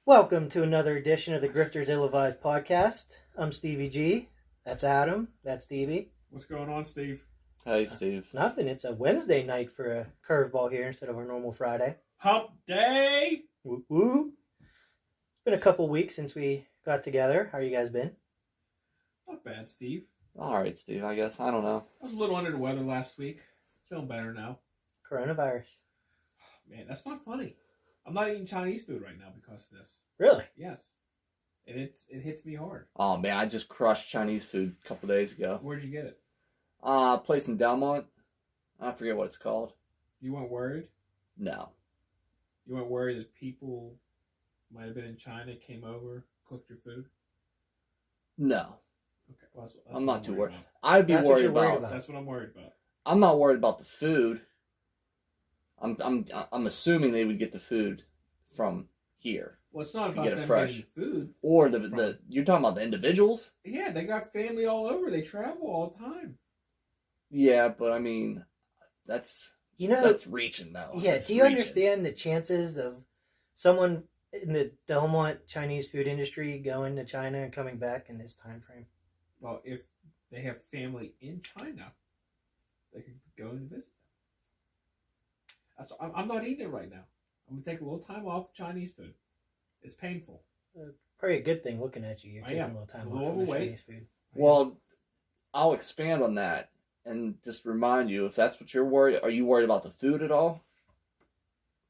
Welcome to another edition of the Grifters Ill-Advised podcast. I'm Stevie G. That's Adam. That's Stevie. What's going on, Steve? Hey, Steve. Nothing. It's a Wednesday night for a curveball here instead of our normal Friday. Hump day! Woo woo. It's been a couple weeks since we got together. How you guys been? Not bad, Steve. All right, Steve, I guess. I don't know. I was a little under the weather last week. Feeling better now. Coronavirus. Man, that's not funny. I'm not eating Chinese food right now because of this. Really? Yes. And it hits me hard. Oh, man, I just crushed Chinese food a couple days ago. Where'd you get it? Place in Delmont. I forget what it's called. You weren't worried? No. You weren't worried that people might have been in China, came over, cooked your food? No. Okay, well, that's I'm not too worried. about. I'd be That's what worried you're worried about. about. That's what I'm worried about. I'm not worried about the food. I'm assuming they would get the food from here. Well, it's not To about get it them fresh. getting food. Or the you're talking about the individuals? Yeah, they got family all over. They travel all the time. Yeah, but I mean, that's reaching though. Yeah, That's do you reaching. understand the chances of someone in the Delmont Chinese food industry going to China and coming back in this time frame? Well, if they have family in China, they could go and visit them. I'm not eating it right now. I'm going to take a little time off Chinese food. It's painful. Probably a good thing looking at you. You're I taking am. a little time A off little from the overweight. Chinese food. Well, I'll expand on that and just remind you, if that's what you're worried, are you worried about the food at all?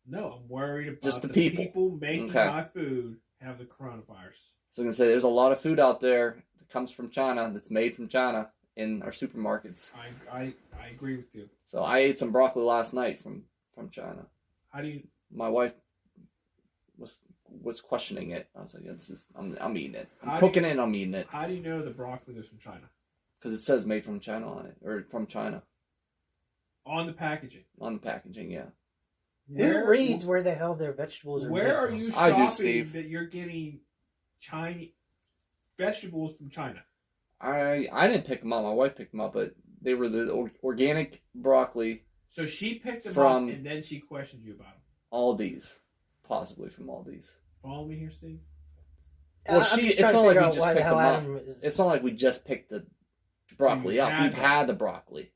No, I'm worried about Just the the people. people making Okay. my food have the coronavirus. So I'm going to say there's a lot of food out there that comes from China, that's made from China in our supermarkets. I agree with you. So I ate some broccoli last night from China. How do you... My wife was questioning it. I was like, I'm eating it. I'm How cooking it and I'm eating it. How do you know the broccoli is from China? Because it says made from China on it. Or from China. On the packaging. On the packaging, yeah. Who reads where the hell their vegetables are Where made are from? you I do, shopping Steve. that you're getting Chinese vegetables from China? I didn't pick them up. My wife picked them up, but they were the organic broccoli. So she picked them From- up and then she questioned you about them. Aldi's. Possibly from Aldi's. Follow me here, Steve? Well, I'm just it's trying to not like figure we out just why the picked hell them up. Adam is... It's not like we just picked the broccoli you up. had We've them. had the broccoli.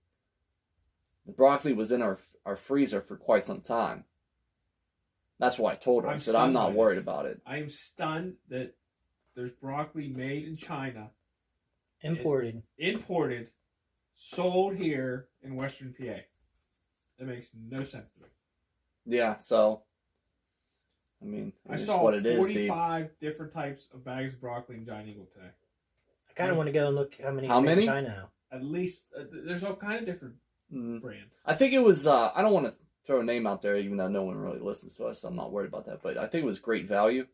The broccoli was in our freezer for quite some time. That's why I told her. I said, I'm stunned not by worried this. about it. I am stunned that there's broccoli made in China, imported. imported, sold here in Western PA. That makes no sense to me. Yeah, so, I mean, I it's saw what it is, Steve. 45 different types of bags of broccoli in Giant Eagle today. I kind of want to go and look how many How are made in many? China now. At least, there's all kind of different brands. I think it was, I don't want to throw a name out there, even though no one really listens to us, so I'm not worried about that, but I think it was Great Value.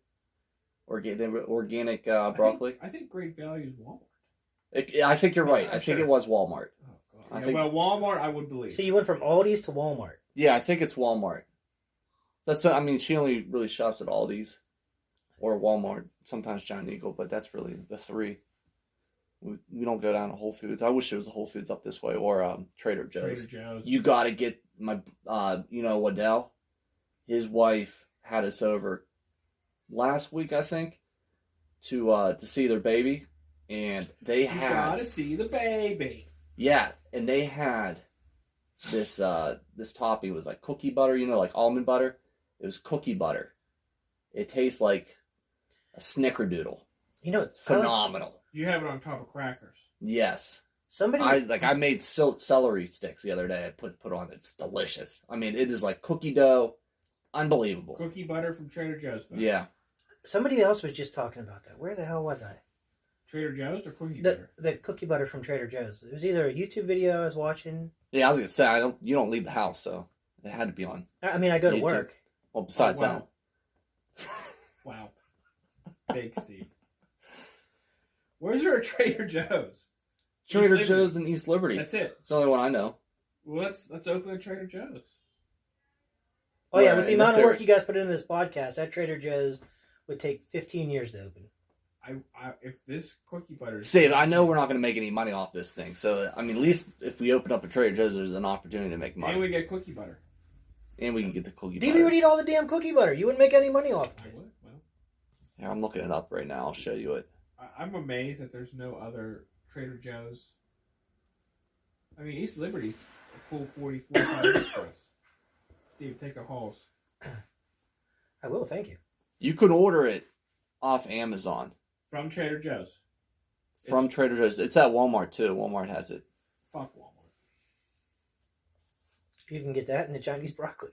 Organic broccoli. I think Great Value is Walmart. I think you're right. I'm I think sure. it was Walmart. Oh, God. I Yeah, think- well, Walmart, I would believe. So you went from Aldi's to Walmart. Yeah, I think it's Walmart. I mean, she only really shops at Aldi's or Walmart, sometimes Giant Eagle, but that's really the three. We don't go down to Whole Foods. I wish there was a Whole Foods up this way or Trader Joe's. Trader Joe's. You got to get my, Waddell. His wife had us over last week, I think, to see their baby, and they You had gotta see the baby. yeah, and they had this topping. It was like cookie butter, like almond butter. It was cookie butter. It tastes like a snickerdoodle. You know, Phenomenal. You have it on top of crackers. Yes. somebody... I made celery sticks the other day. I put on. It's delicious. I mean, it is like cookie dough. Unbelievable. Cookie butter from Trader Joe's. Folks. Yeah. Somebody else was just talking about that. Where the hell was I? Trader Joe's or cookie The butter? the cookie butter from Trader Joe's. It was either a YouTube video I was watching. Yeah, I was gonna say you don't leave the house, so it had to be on. I mean, I go to YouTube. work. Well, besides Oh, wow. that. Wow. Big Steve. Where's there a Trader Joe's? Trader East Joe's Liberty. in East Liberty. That's it. It's the only one I know. Well, let's open a Trader Joe's. Oh yeah, Where, with the in amount this of work area? you guys put into this podcast, that Trader Joe's would take 15 years to open. If this cookie butter... Steve, I know we're not going to make any money off this thing, so I mean, at least if we open up a Trader Joe's, there's an opportunity to make money, And we get cookie butter. and we can get the cookie DB butter. would eat all the damn cookie butter. You wouldn't make any money off of I it. would. Well, Here, I'm looking it up right now. I'll show you it. I'm amazed that there's no other Trader Joe's. I mean, East Liberty's a cool 45 minutes for us. Steve, take a Halls. I will, thank you. You could order it off Amazon. From Trader Joe's. From Trader Joe's. It's at Walmart, too. Walmart has it. Fuck Walmart. You can get that in the Chinese broccoli.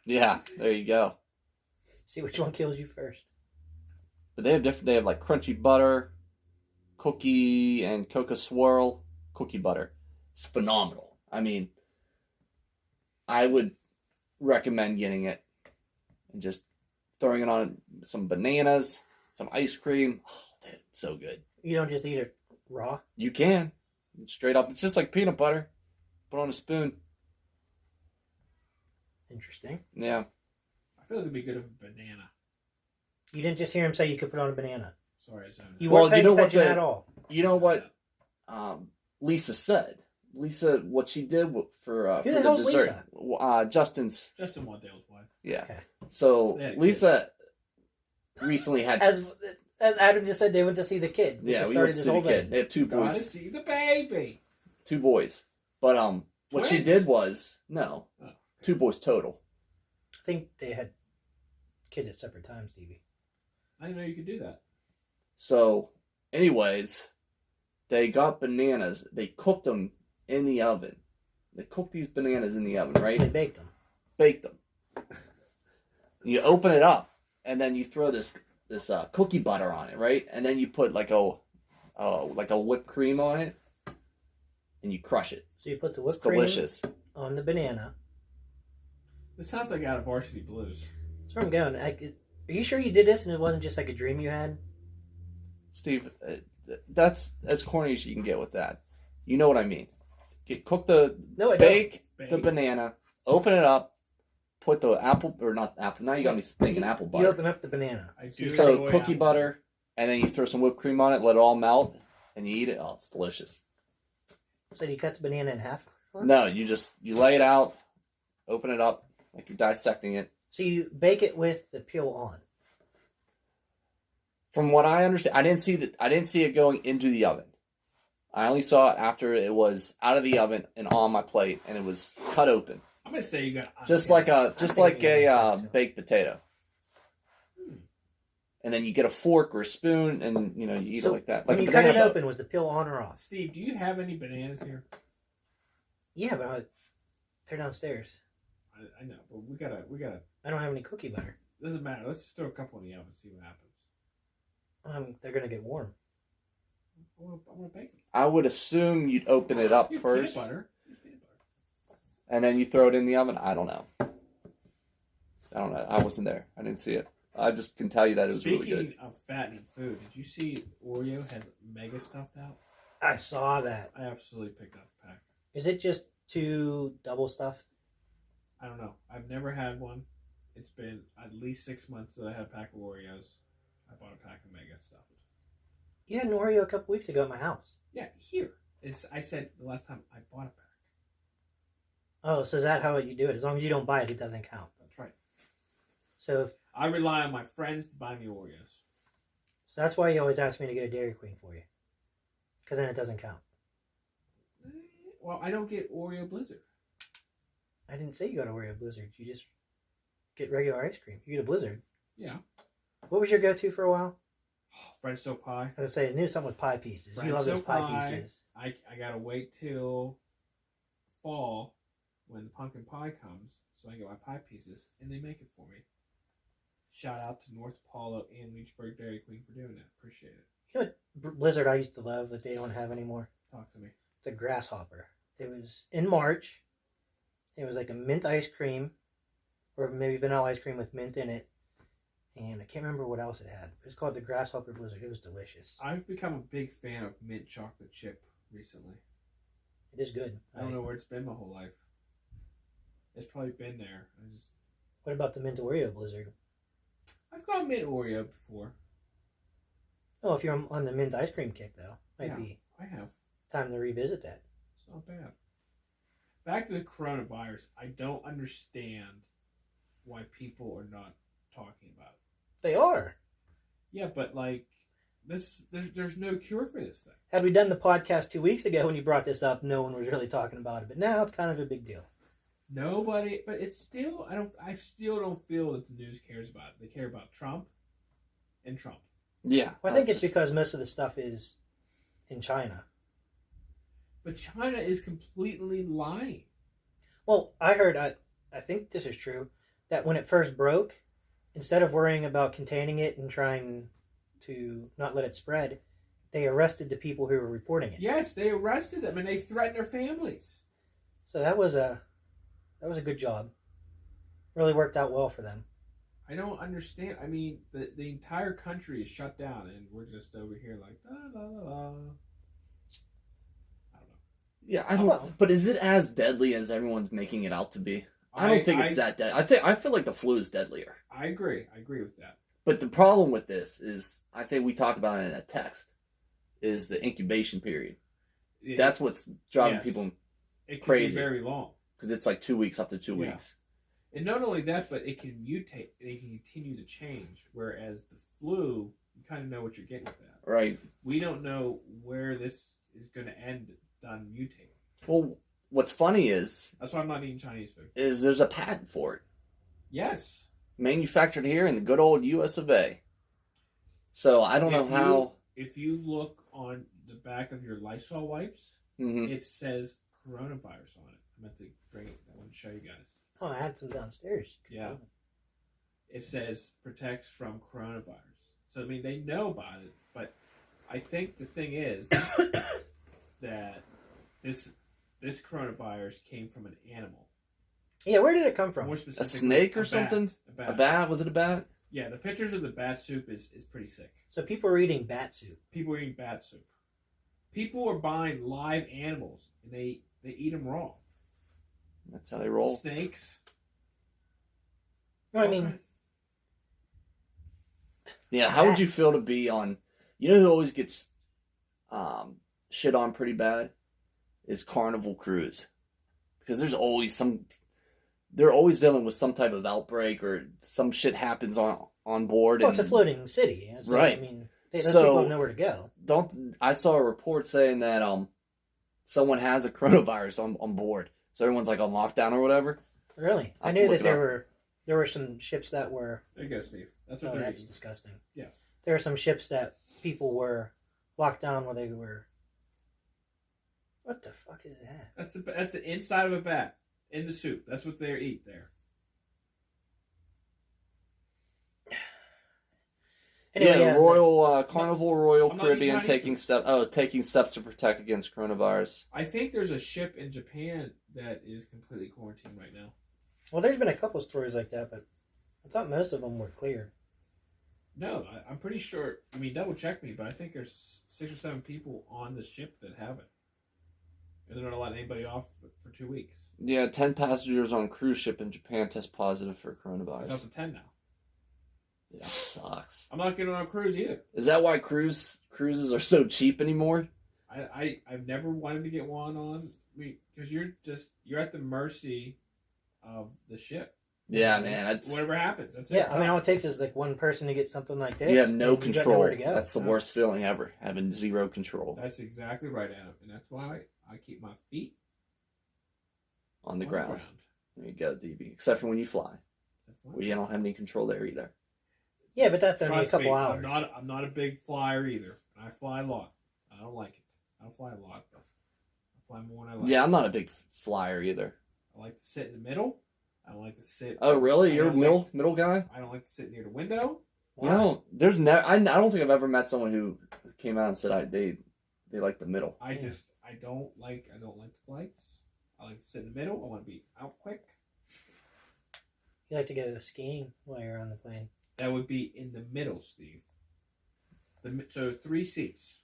Yeah, there you go. See which one kills you first. But they have different. They have like crunchy butter, cookie, and cocoa swirl cookie butter. It's phenomenal. I mean, I would recommend getting it and just throwing it on some bananas, some ice cream. Oh, dude, so good. You don't just eat it raw? You can. Straight up. It's just like peanut butter. Put on a spoon. Interesting. Yeah. I feel like it'd be good with a banana. You didn't just hear him say you could put on a banana. Sorry, I zoned You out. weren't paying attention at all. You know what Lisa said? Lisa, what she did for Who the the hell's dessert. Justin's. Justin Waddell's wife. Yeah. Okay. So They had a Lisa recently had. As Adam just said, they went to see the kid. Yeah, we started went to this see the whole kid. thing. They have two Gotta boys. see the baby. Two boys. But what she Twins? did was no, Oh. 2 boys total. I think they had kids at separate times, Stevie. I didn't know you could do that. So, anyways, they got bananas. They cooked them in the oven. They cooked these bananas in the oven, So right? they baked them. Baked them. You open it up, and then you throw this cookie butter on it, right? And then you put like a whipped cream on it, and you crush it. So you put the It's whipped cream delicious. on the banana. This sounds like out of Varsity Blues. That's where I'm going. Are you sure you did this and it wasn't just like a dream you had? Steve, that's as corny as you can get with that. You know what I mean. Cook No, I don't. bake the Bake. banana, open it up, put the apple, or not apple, now you got me thinking apple You butter. open up the banana. I do So enjoy cookie apple butter, and then you throw some whipped cream on it, let it all melt, and you eat it. Oh, it's delicious. So you cut the banana in half? No, you lay it out, open it up, like you're dissecting it. So you bake it with the peel on. From what I understand, I didn't see it going into the oven. I only saw it after it was out of the oven and on my plate, and it was cut open, I'm gonna say you got just like a too. baked potato. And then you get a fork or a spoon, and you eat it like that. Like when a you cut banana it boat. open, was the peel on or off? Steve, do you have any bananas here? Yeah, but they're downstairs. I know, but we gotta. I don't have any cookie butter. Doesn't matter. Let's just throw a couple in the oven and see what happens. They're gonna get warm. I want to bake them. I would assume you'd open it up Use first, peanut butter. Use peanut butter. and then you throw it in the oven. I don't know. I wasn't there. I didn't see it. I just can tell you that it was really good. Speaking of fattening food, did you see Oreo has mega stuffed out? I saw that. I absolutely picked up a pack. Is it just 2 double stuffed? I don't know. I've never had one. It's been at least 6 months that I had a pack of Oreos. I bought a pack of mega stuffed. You had an Oreo a couple weeks ago at my house. Yeah, here. I said the last time I bought a pack. Oh, so is that how you do it? As long as you don't buy it, it doesn't count. That's right. So I rely on my friends to buy me Oreos. that's why you always ask me to get a Dairy Queen for you. Because then it doesn't count. Well, I don't get Oreo Blizzard. I didn't say you got a Oreo Blizzard. You just get regular ice cream. You get a Blizzard. Yeah. What was your go-to for a while? French soap pie. I was say I knew something with pie pieces. French You love those soap pie pie. pieces. I gotta wait till fall when the pumpkin pie comes so I get my pie pieces and they make it for me. Shout out to North Apollo and Leechburg Dairy Queen for doing that. Appreciate it. You know what Blizzard I used to love that they don't have anymore? Talk to me. The grasshopper. It was in March. It was like a mint ice cream, or maybe vanilla ice cream with mint in it. And I can't remember what else it had. It's called the Grasshopper Blizzard. It was delicious. I've become a big fan of mint chocolate chip recently. It is good. I don't know where it's been my whole life. It's probably been there. What about the mint Oreo Blizzard? I've got mint Oreo before. Oh, if you're on the mint ice cream kick, though, might Yeah. be I have. time to revisit that. It's not bad. Back to the coronavirus. I don't understand why people are not talking about it. They are. Yeah, but like there's no cure for this thing. Had we done the podcast 2 weeks ago when you brought this up, no one was really talking about it. But now it's kind of a big deal. Nobody, but it's still I still don't feel that the news cares about it. They care about Trump and Trump. Yeah. Well, I think it's because most of the stuff is in China. But China is completely lying. Well, I heard, I think this is true, that when it first broke, instead of worrying about containing it and trying to not let it spread, they arrested the people who were reporting it. Yes, they arrested them and they threatened their families. So that was a good job. Really worked out well for them. I don't understand. I mean, the entire country is shut down, and we're just over here like la la la la. I don't know. Yeah, I don't. Well, but is it as deadly as everyone's making it out to be? I don't think it's that deadly. I feel like the flu is deadlier. I agree. I agree with that. But the problem with this is, I think we talked about it in a text, is the incubation period. That's what's driving people it can crazy. Be very long because it's like 2 weeks up to 2 weeks. And not only that, but it can mutate. It can continue to change. Whereas the flu, you kind of know what you're getting with that. Right. We don't know where this is going to end done mutating. Well, what's funny is... That's why I'm not eating Chinese food. Is there's a patent for it. Yes. Manufactured here in the good old US of A. So I don't know how... If you look on the back of your Lysol wipes, it says coronavirus on it. I meant to bring it. I want to show you guys. Oh, I had some downstairs. Yeah. It says protects from coronavirus. So, I mean, they know about it, but I think the thing is that this coronavirus came from an animal. Yeah, where did it come from? More a specifically, snake or something? A bat. A bat? Was it a bat? Yeah, the pictures of the bat soup is pretty sick. So people are eating bat soup. People are eating bat soup. People are buying live animals, and they eat them raw. That's how they roll. Snakes. No, I mean... Yeah, how would you feel to be on... You know who always gets shit on pretty bad? Is Carnival Cruise. Because there's always some... They're always dealing with some type of outbreak or some shit happens on board. Well, it's a floating city. It's right. Like, I mean, those people have nowhere to go. I saw a report saying that someone has a coronavirus on board. So everyone's like on lockdown or whatever. Really? I knew that there were some ships that were... There you go, Steve. That's what they're that's eating. disgusting. Yes. There were some ships that people were locked down where they were... What the fuck is that? That's the inside of a bat in the soup. That's what they eat there. Anyway, Royal Carnival Royal I'm not Caribbean eating taking steps to protect against coronavirus. I think there's a ship in Japan that is completely quarantined right now. Well, there's been a couple stories like that, but I thought most of them were clear. No, I'm pretty sure. I mean, double check me, but I think there's 6 or 7 people on the ship that have it. And they're not letting anybody off for 2 weeks. Yeah, 10 passengers on cruise ship in Japan test positive for coronavirus. It's up to 10 now. Yeah, that sucks. I'm not getting on a cruise either. Is that why cruises are so cheap anymore? I've never wanted to get one on. Because you're at the mercy of the ship. Yeah, man. Whatever happens, that's it. Yeah, I mean, all it takes is like one person to get something like this. You have no control. To go. That's the worst feeling ever, having zero control. That's exactly right, Adam. And that's why I keep my feet on the ground. There you go, DB. Except for when you fly. Well, you don't have any control there either. Yeah, but that's only Trust a couple me, hours. I'm not a big flyer either. I fly a lot. I don't like it. I don't fly a lot, but I fly more than I like. Yeah, I'm not a big flyer either. I like to sit in the middle. I don't like to sit. Oh, really? You're a middle guy? I don't like to sit near the window. Wow. You know, there's I don't think I've ever met someone who came out and said they like the middle. I don't like the flights. I like to sit in the middle. I want to be out quick. You like to go skiing while you're on the plane? That would be in the middle, Steve. So 3 seats.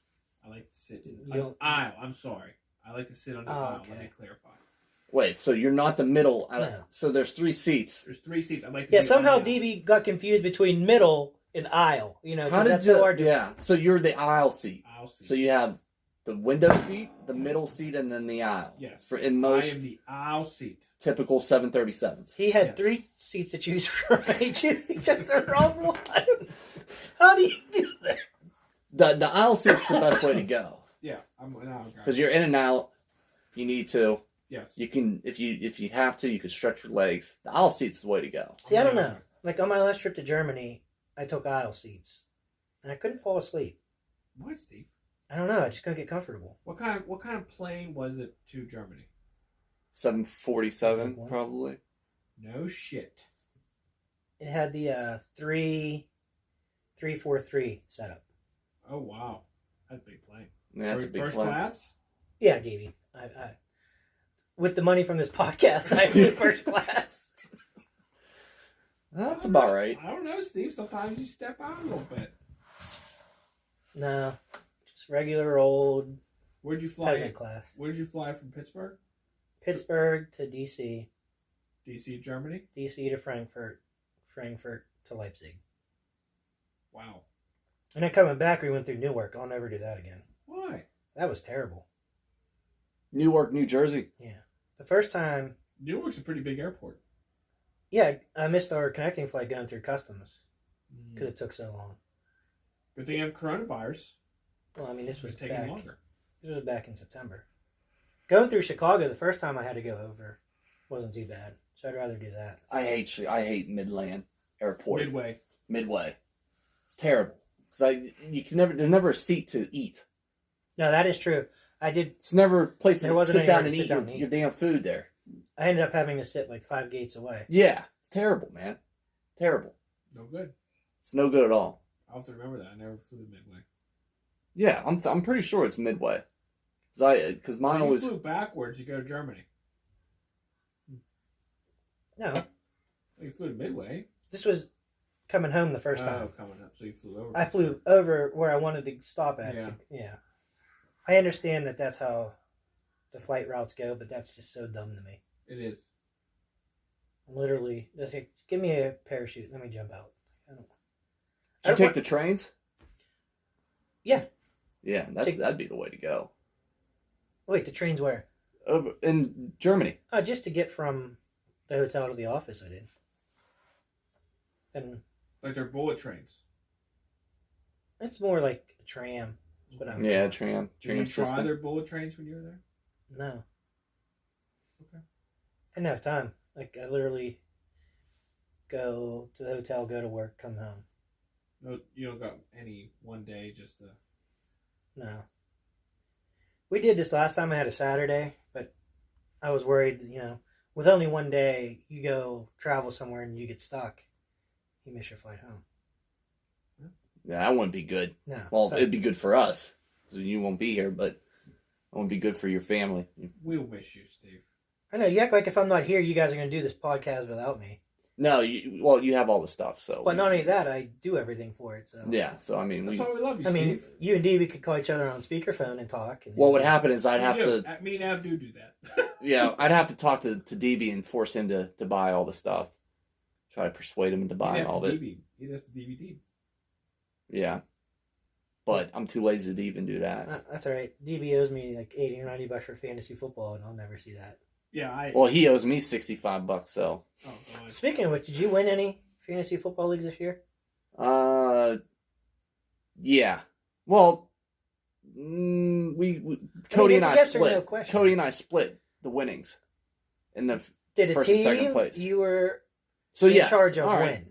I like to sit in an aisle. I'm sorry. I like to sit on the aisle. Okay. Let me clarify. Wait, so you're not the middle? No. So there's 3 seats. There's 3 seats. I like to. Yeah, somehow DB got confused between middle and aisle. You know, how did that's so hard to... Yeah, so you're the aisle seat. Aisle seat. So you have the window seat, the middle seat, and then the aisle. Yes. For in I most am the aisle seat. typical 737s. He had Yes. 3 seats to choose from. He chose just the wrong one. How do you do that? The aisle seat's the best way to go Yeah, I'm an aisle guy. because you're in and out. If you need to, Yes. you can. If you have to, you can stretch your legs. The aisle seat's the way to go. See, I don't know. Like on my last trip to Germany, I took aisle seats, and I couldn't fall asleep. Why, Steve? I don't know. I just couldn't get comfortable. What kind of plane was it to Germany? 747 probably. No shit. It had the 343 setup. Oh wow, that's a big plane. Yeah, that's a big First plane. class. Yeah, Davey. I with the money from this podcast, I flew first class. That's about right. I don't know, Steve. Sometimes you step out a little bit. No, just regular old Where'd you fly? peasant class. Where did you fly from? Pittsburgh, Pittsburgh to DC, DC, Germany. DC to Frankfurt, Frankfurt to Leipzig. Wow. And then coming back, we went through Newark. I'll never do that again. Why? That was terrible. Newark, New Jersey. Yeah. The first time, Newark's a pretty big airport. yeah, I missed our connecting flight going through customs because it took so long. Good thing you have coronavirus. Well, I mean, this was It's taking back. longer. This was back in September. Going through Chicago, the first time I had to go over, wasn't too bad. So I'd rather do that. I hate Midland Airport. Midway. It's terrible because there's never a seat to eat. No, that is true. I did. It's never a place There to wasn't sit down anywhere and to eat sit down your, and your eat. damn food there. I ended up having to sit like 5 gates away. Yeah, it's terrible, man. Terrible. No good. It's no good at all. I'll have to remember that. I never flew to Midway. Yeah, I'm pretty sure it's Midway. Because mine So you always. flew backwards. You go to Germany. No, You flew to Midway. this was coming home the first time. coming up. So you flew over. I flew over where I wanted to stop at. Yeah. Yeah. I understand that that's how the flight routes go, but that's just so dumb to me. It is. Literally, just like, give me a parachute. Let me jump out. Did you take the trains? Yeah. Yeah, that'd be the way to go. Wait, the train's where? Over in Germany. Just to get from the hotel to the office, I did. And Like they're bullet trains. it's more like a tram. is what I would Yeah, call it. tram Did you try system. their bullet trains when you were there? No. Okay. I didn't have time. Like, I literally go to the hotel, go to work, come home. No, you don't got any one day just to. No. We did this last time. I had a Saturday, but I was worried, with only one day, you go travel somewhere and you get stuck. You miss your flight home. Yeah, that wouldn't be good. No. Well, So- it'd be good for us. So you won't be here, but it won't be good for your family. We will miss you, Steve. I know, you act like if I'm not here, you guys are going to do this podcast without me. No, you have all the stuff, so. But not only that, I do everything for it, so. Yeah, so I mean, That's why we love you, I mean, Steve. you and Dee, we could call each other on speakerphone and talk. And, what would happen is I'd have We do. to, Me and Ab do that. yeah, I'd have to talk to DB and force him to buy all the stuff. Try to persuade him into buying all of it. He'd have to DVD. Yeah. But I'm too lazy to even do that. That's all right. DB owes me like $80 or $90 for fantasy football, and I'll never see that. Yeah, Well, he owes me $65, so. Oh, God. Speaking of which, did you win any fantasy football leagues this year? Yeah. Well, Cody and I yes or no split. question. Cody and I split the winnings in the Did a first and second team place. you were So in yes, charge of all right. win?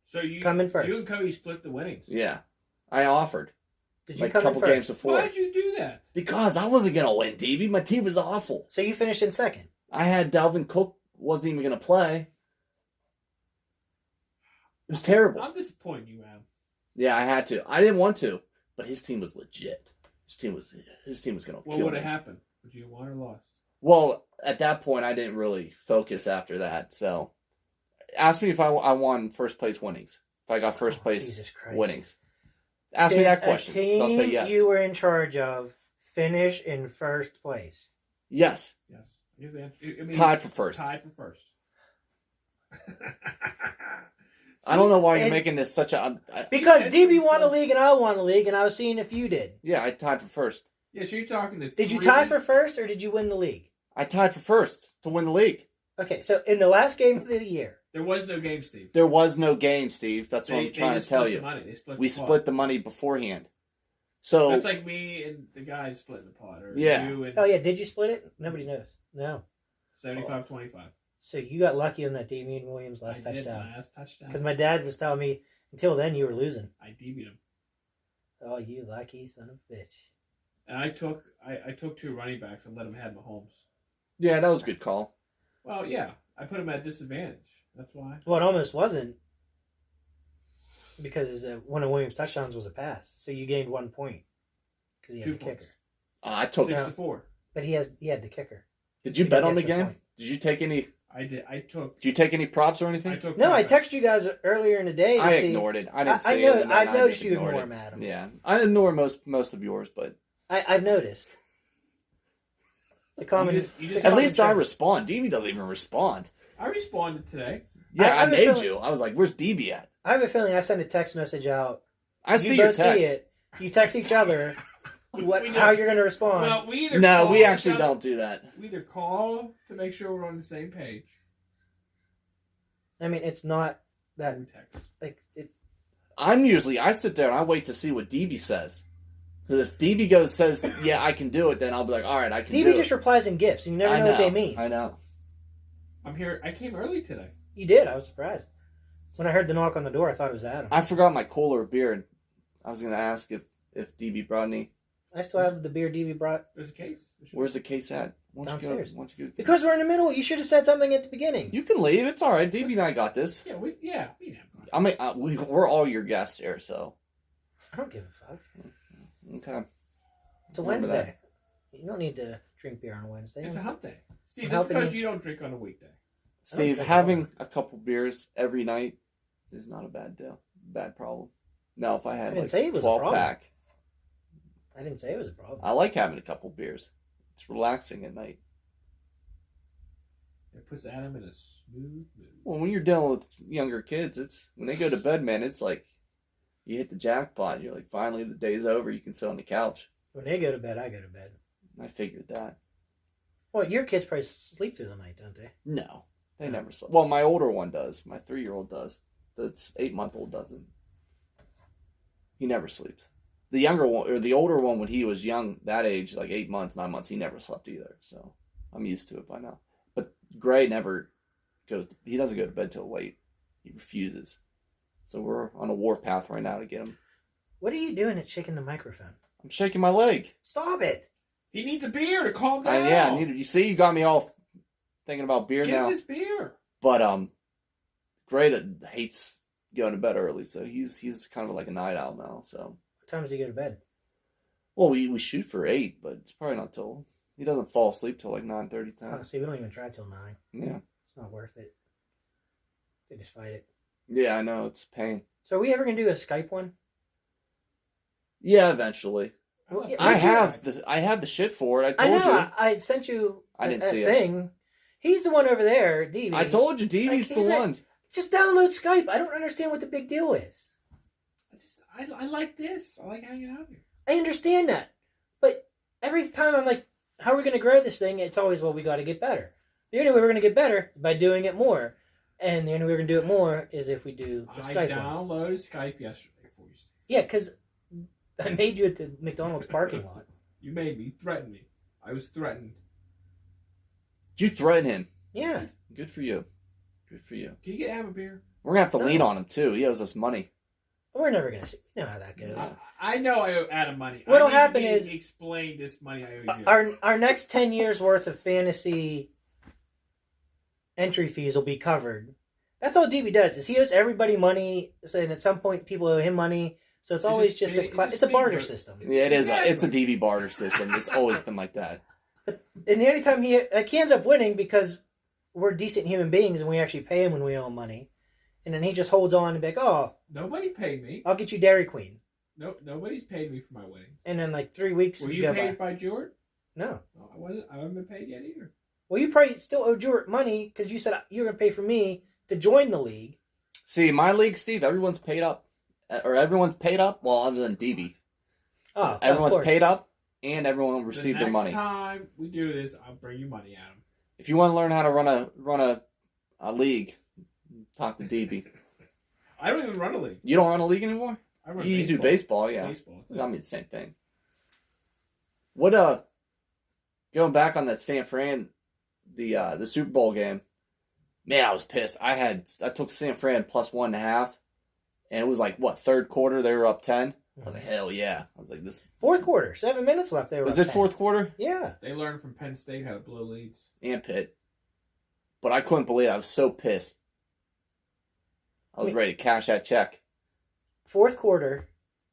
So you Come in first. You and Cody split the winnings. Yeah, I offered Did you like a come in couple first? games before Why did you do that? because I wasn't gonna win. DB, my team was awful. So you finished in second. I had Dalvin Cook wasn't even gonna play. It was terrible. I'm disappointed you, Ab. Yeah, I had to. I didn't want to, but his team was legit. His team was gonna What kill would me. have happened? Would you have won or lost? Well, at that point, I didn't really focus after that. So, ask me if I won first place winnings. If I got first place Jesus Christ. winnings. Ask me Did that question. A team So I'll say yes. you were in charge of finish in first place. Yes. Yes. Here's the answer. I mean, Tied for first. Tied for first. I don't know why you're And- making this such a. Because DB won a league and I won a league, and I was seeing if you did. Yeah, I tied for first. Yeah, so you're talking to Did you three- tie for first or did you win the league? I tied for first to win the league. Okay, so in the last game of the year, There was no game, Steve. There was no game, Steve. That's what I'm trying just to tell split you. The money. They split We the pot. split the money beforehand. So That's like me and the guys splitting the pot. Or Yeah. you and oh yeah, did you split it? Nobody knows. No. 75-25. So you got lucky on that Damian Williams last I did, touchdown. last touchdown. Because my dad was telling me until then you were losing. I DB'd him. Oh, you lucky son of a bitch. And I took 2 running backs and let him have Mahomes. yeah, that was a good call. Well, yeah. I put him at a disadvantage. That's why. Well, it almost wasn't because one of Williams' touchdowns was a pass, so you gained 1 point because he had 2 the points. kicker. I took. 6-4. But he had the kicker. Did you He bet got on the extra game? point. Did you take any? I did. Did you take any props or anything? I took. No, I quarterback. texted you guys earlier in the day. To I see, ignored it. I didn't I see know. it. and then I've I noticed just you ignored ignore it. them, Adam. Yeah, I ignore most of yours, but I've noticed. It's a common. You just it's a at common least I trend. respond. DB doesn't even respond. I responded today. Yeah, I I have a made feeling- you. I was like, "Where's DB at?" I have a feeling I sent a text message out. I You see your both text. see it. You text each other We how know. you're going to respond. Well, we either No, call we each actually other- don't do that. We either call to make sure we're on the same page. I mean, it's not that Or text. like it. I sit there and I wait to see what DB says. Because if DB says, "Yeah, I can do it," then I'll be like, "All right, I can do DB it." just replies in gifs, and you never I know what they mean. I know. I'm here. I came early today. You did. I was surprised when I heard the knock on the door. I thought it was Adam. I forgot my cooler of beer. And I was going to ask if DB brought any. I still have the beer DB brought There's a case. Where's the case at? Why don't you go? Downstairs. Why don't you go? because we're in the middle. You should have said something at the beginning. You can leave. It's all right. DB and I got this. Yeah, we can have coffee. I mean, we're all your guests here, so I don't give a fuck. okay. It's a Remember Wednesday. You don't need to drink beer on a Wednesday. It's a hump day. Steve, I'm just helping because you. you don't drink on a weekday. Steve, think having a couple beers every night is not a bad deal. Bad problem. Now, if I I had didn't like say it was a 12 problem. pack, I didn't say it was a problem. I like having a couple beers. It's relaxing at night. It puts Adam in a smooth mood. Well, when you're dealing with younger kids, it's when they go to bed, man. It's like you hit the jackpot. You're like, finally, the day's over. You can sit on the couch. When they go to bed, I go to bed. I figured that. Well, your kids probably sleep through the night, don't they? No, they never sleep. Well, my older one does. My 3-year-old does. That's 8-month-old doesn't. He never sleeps. The younger one or the older one when he was young, that age, like 8 months, 9 months, he never slept either. So I'm used to it by now. But Gray never goes. He doesn't go to bed till late. He refuses. So we're on a warpath right now to get him. What are you doing at shaking the microphone? I'm shaking my leg. Stop it! He needs a beer to calm down. Yeah, I need. You see, you got me all thinking about beer Get now. him this beer. But Gray hates going to bed early, so he's kind of like a night owl now. So What time does he go to bed? well, we shoot for 8, but it's probably not till he doesn't fall asleep till like 9:30 10. Honestly, we don't even try till 9. Yeah, It's not worth it. They just fight it. yeah, I know it's pain. So are we ever gonna do a Skype one? Yeah, eventually. Well, yeah, I you have the shit for it. I I told know. you. I sent you. I didn't that see it. thing. He's the one over there, DB. I told you, DB's Like, the he's like- one. Just download Skype. I don't understand what the big deal is. I like this. I like hanging out here. I understand that, but every time I'm like, "How are we going to grow this thing?" It's always, "Well, we got to get better." The only way we're going to get better is by doing it more, and the only way we're going to do it more is if we do a I Skype one. downloaded Skype yesterday for you. Steve. Yeah, because I made you at the McDonald's parking lot. You made me. Threatened me. I was threatened. Did you threaten him? Yeah, Good for you. Good for you. Can you have a beer? We're gonna have to No. lean on him too. He owes us money. we're never going to see. You know how that goes. I know I owe Adam money. What'll I need to happen be is- explain this money I owe you. Our next 10 years worth of fantasy entry fees will be covered. That's all DB does. Is he owes everybody money, so and at some point people owe him money. So it's always just it's it's a being barter good. system. Yeah, it is. Exactly. It's a DB barter system. It's always been like that. And the only time he ends up winning because we're decent human beings and we actually pay him when we owe him money, and then he just holds on and be like, "Oh, Nobody paid me. I'll get you Dairy Queen," No, nobody's paid me for my wedding. and then like 3 weeks Were you go paid by. by Jordan? No. No, I wasn't. I haven't been paid yet either. Well, you probably still owe Jort money because you said you were going to pay for me to join the league. See, my league, Steve, everyone's paid up, or everyone's paid up. Well, other than DB, Oh, of everyone's course. paid up. and everyone will receive their money. The next time we do this, I'll bring you money, Adam. If you want to learn how to run a league, talk to DB. I don't even run a league. You don't run a league anymore? I run You baseball. do baseball, yeah. Baseball. I mean, same thing. What going back on that San Fran, the Super Bowl game. Man, I was pissed. I took San Fran plus 1.5, and it was like what, third quarter they were up 10. I was like, hell yeah! I was like, this. Fourth quarter, 7 minutes left. They were. Was up it 10. fourth quarter? Yeah. They learned from Penn State how to blow leads. And Pitt, but I couldn't believe it. I was so pissed. I was ready to cash that check. Fourth quarter,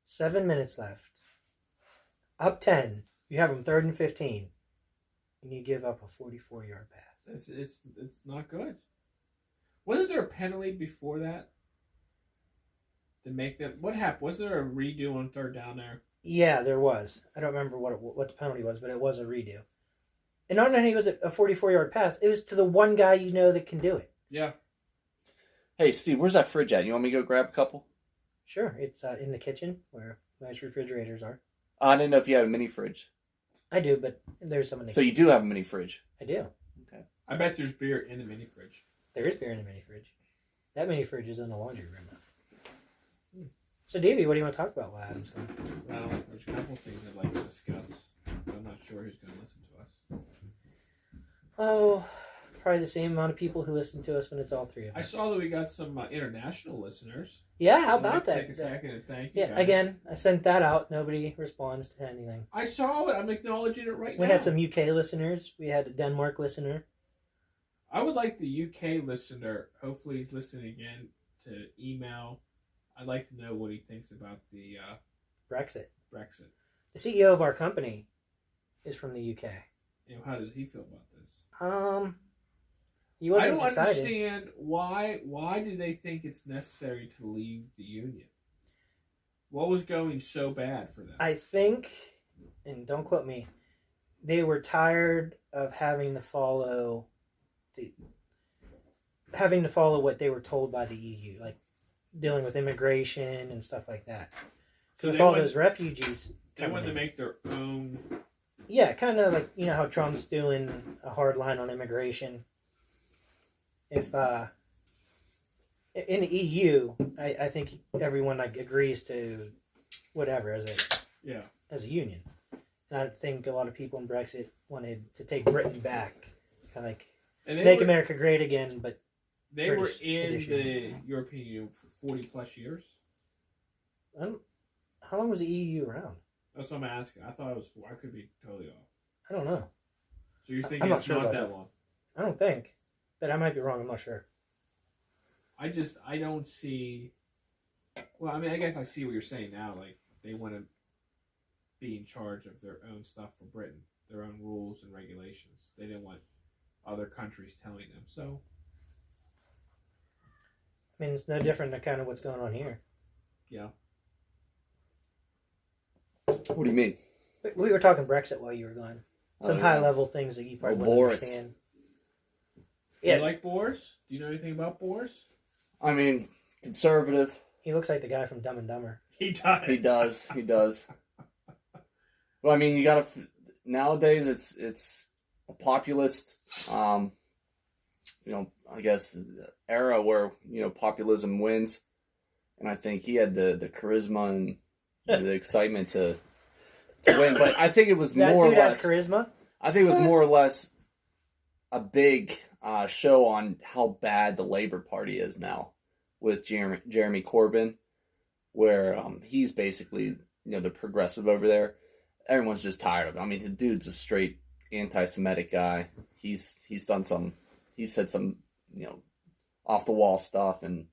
7 minutes left. Up 10. You have them 3rd and 15, and you give up a 44-yard pass. It's not good. Wasn't there a penalty before that to make them? What happened? Was there a redo on third down there? Yeah, there was. I don't remember what the penalty was, but it was a redo. And not only was it a 44-yard pass, it was to the one guy you know that can do it. Yeah. Hey, Steve, where's that fridge at? You want me to go grab a couple? Sure, it's in the kitchen where nice refrigerators are. I didn't know if you had a mini fridge. I do, but there's some in the So you do have a mini fridge. I do. Okay. I bet there's beer in the mini fridge. There is beer in the mini fridge. That mini fridge is in the laundry room now. So, Davey, what do you want to talk about while Adam's gone? Well, there's a couple of things I'd like to discuss, but I'm not sure who's going to listen to us. Oh, probably the same amount of people who listen to us when it's all three of us. I saw that we got some international listeners. Yeah, how I'd like about to that? Take a second and thank you Yeah, guys. again, I sent that out. Nobody responds to anything. I saw it. I'm acknowledging it right now. We had some UK listeners. We had a Denmark listener. I would like the UK listener, hopefully he's listening again, to email. I'd like to know what he thinks about the Brexit. Brexit. The CEO of our company is from the UK. How does he feel about this? He wasn't I don't excited. understand why do they think it's necessary to leave the union? What was going so bad for them? I think, and don't quote me, they were tired of having to follow what they were told by the EU, like dealing with immigration and stuff like that. So with they all want- those refugees, They wanted to in. make their own. Yeah, kind of like how Trump's doing a hard line on immigration. If in the EU, I think everyone agrees to whatever as a union, and I think a lot of people in Brexit wanted to take Britain back, kind of like make America great again. But they were British in edition. the European Union for 40 plus years. How long was the EU around? That's what I'm asking. I thought it was 4. I could be totally off. I don't know. So you're I'm thinking not it's sure not about that that. long? I don't think, but I might be wrong. I'm not sure. I don't see. Well, I mean, I guess I see what you're saying now. Like they want to be in charge of their own stuff for Britain, their own rules and regulations. They didn't want other countries telling them. So I mean, it's no different than kind of what's going on here. yeah, What do you mean? We were talking Brexit while you were gone. Some Oh, high yeah. level things that you probably Oh, wouldn't Boris. understand. Do Yeah, you like Boris? Do you know anything about Boris? I mean, conservative. he looks like the guy from Dumb and Dumber. He does. He does. He does. Well, I mean, you gotta nowadays. It's a populist. I guess era where populism wins, and I think he had the charisma and the excitement to win. But I think it was That more or dude less. has charisma. I think it was more or less a big show on how bad the Labour Party is now with Jeremy Corbyn, where he's basically the progressive over there. Everyone's just tired of him. I mean, the dude's a straight anti-Semitic guy. He's said some off the wall stuff, and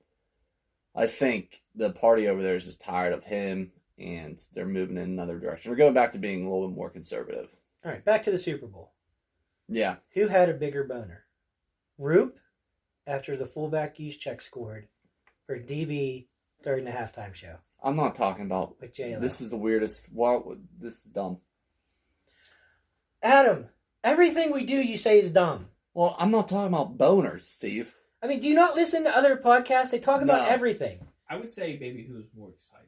I think the party over there is just tired of him, and they're moving in another direction. We're going back to being a little bit more conservative. All right, back to the Super Bowl. Yeah. Who had a bigger boner? Roop, after the fullback use check scored, or DB during the halftime show I'm not talking about. with JLo? This is the weirdest. Wow, this is dumb. Adam, everything we do you say is dumb. Well, I'm not talking about boners, Steve. I mean, do you not listen to other podcasts? They talk about No. everything. I would say maybe who's more excited.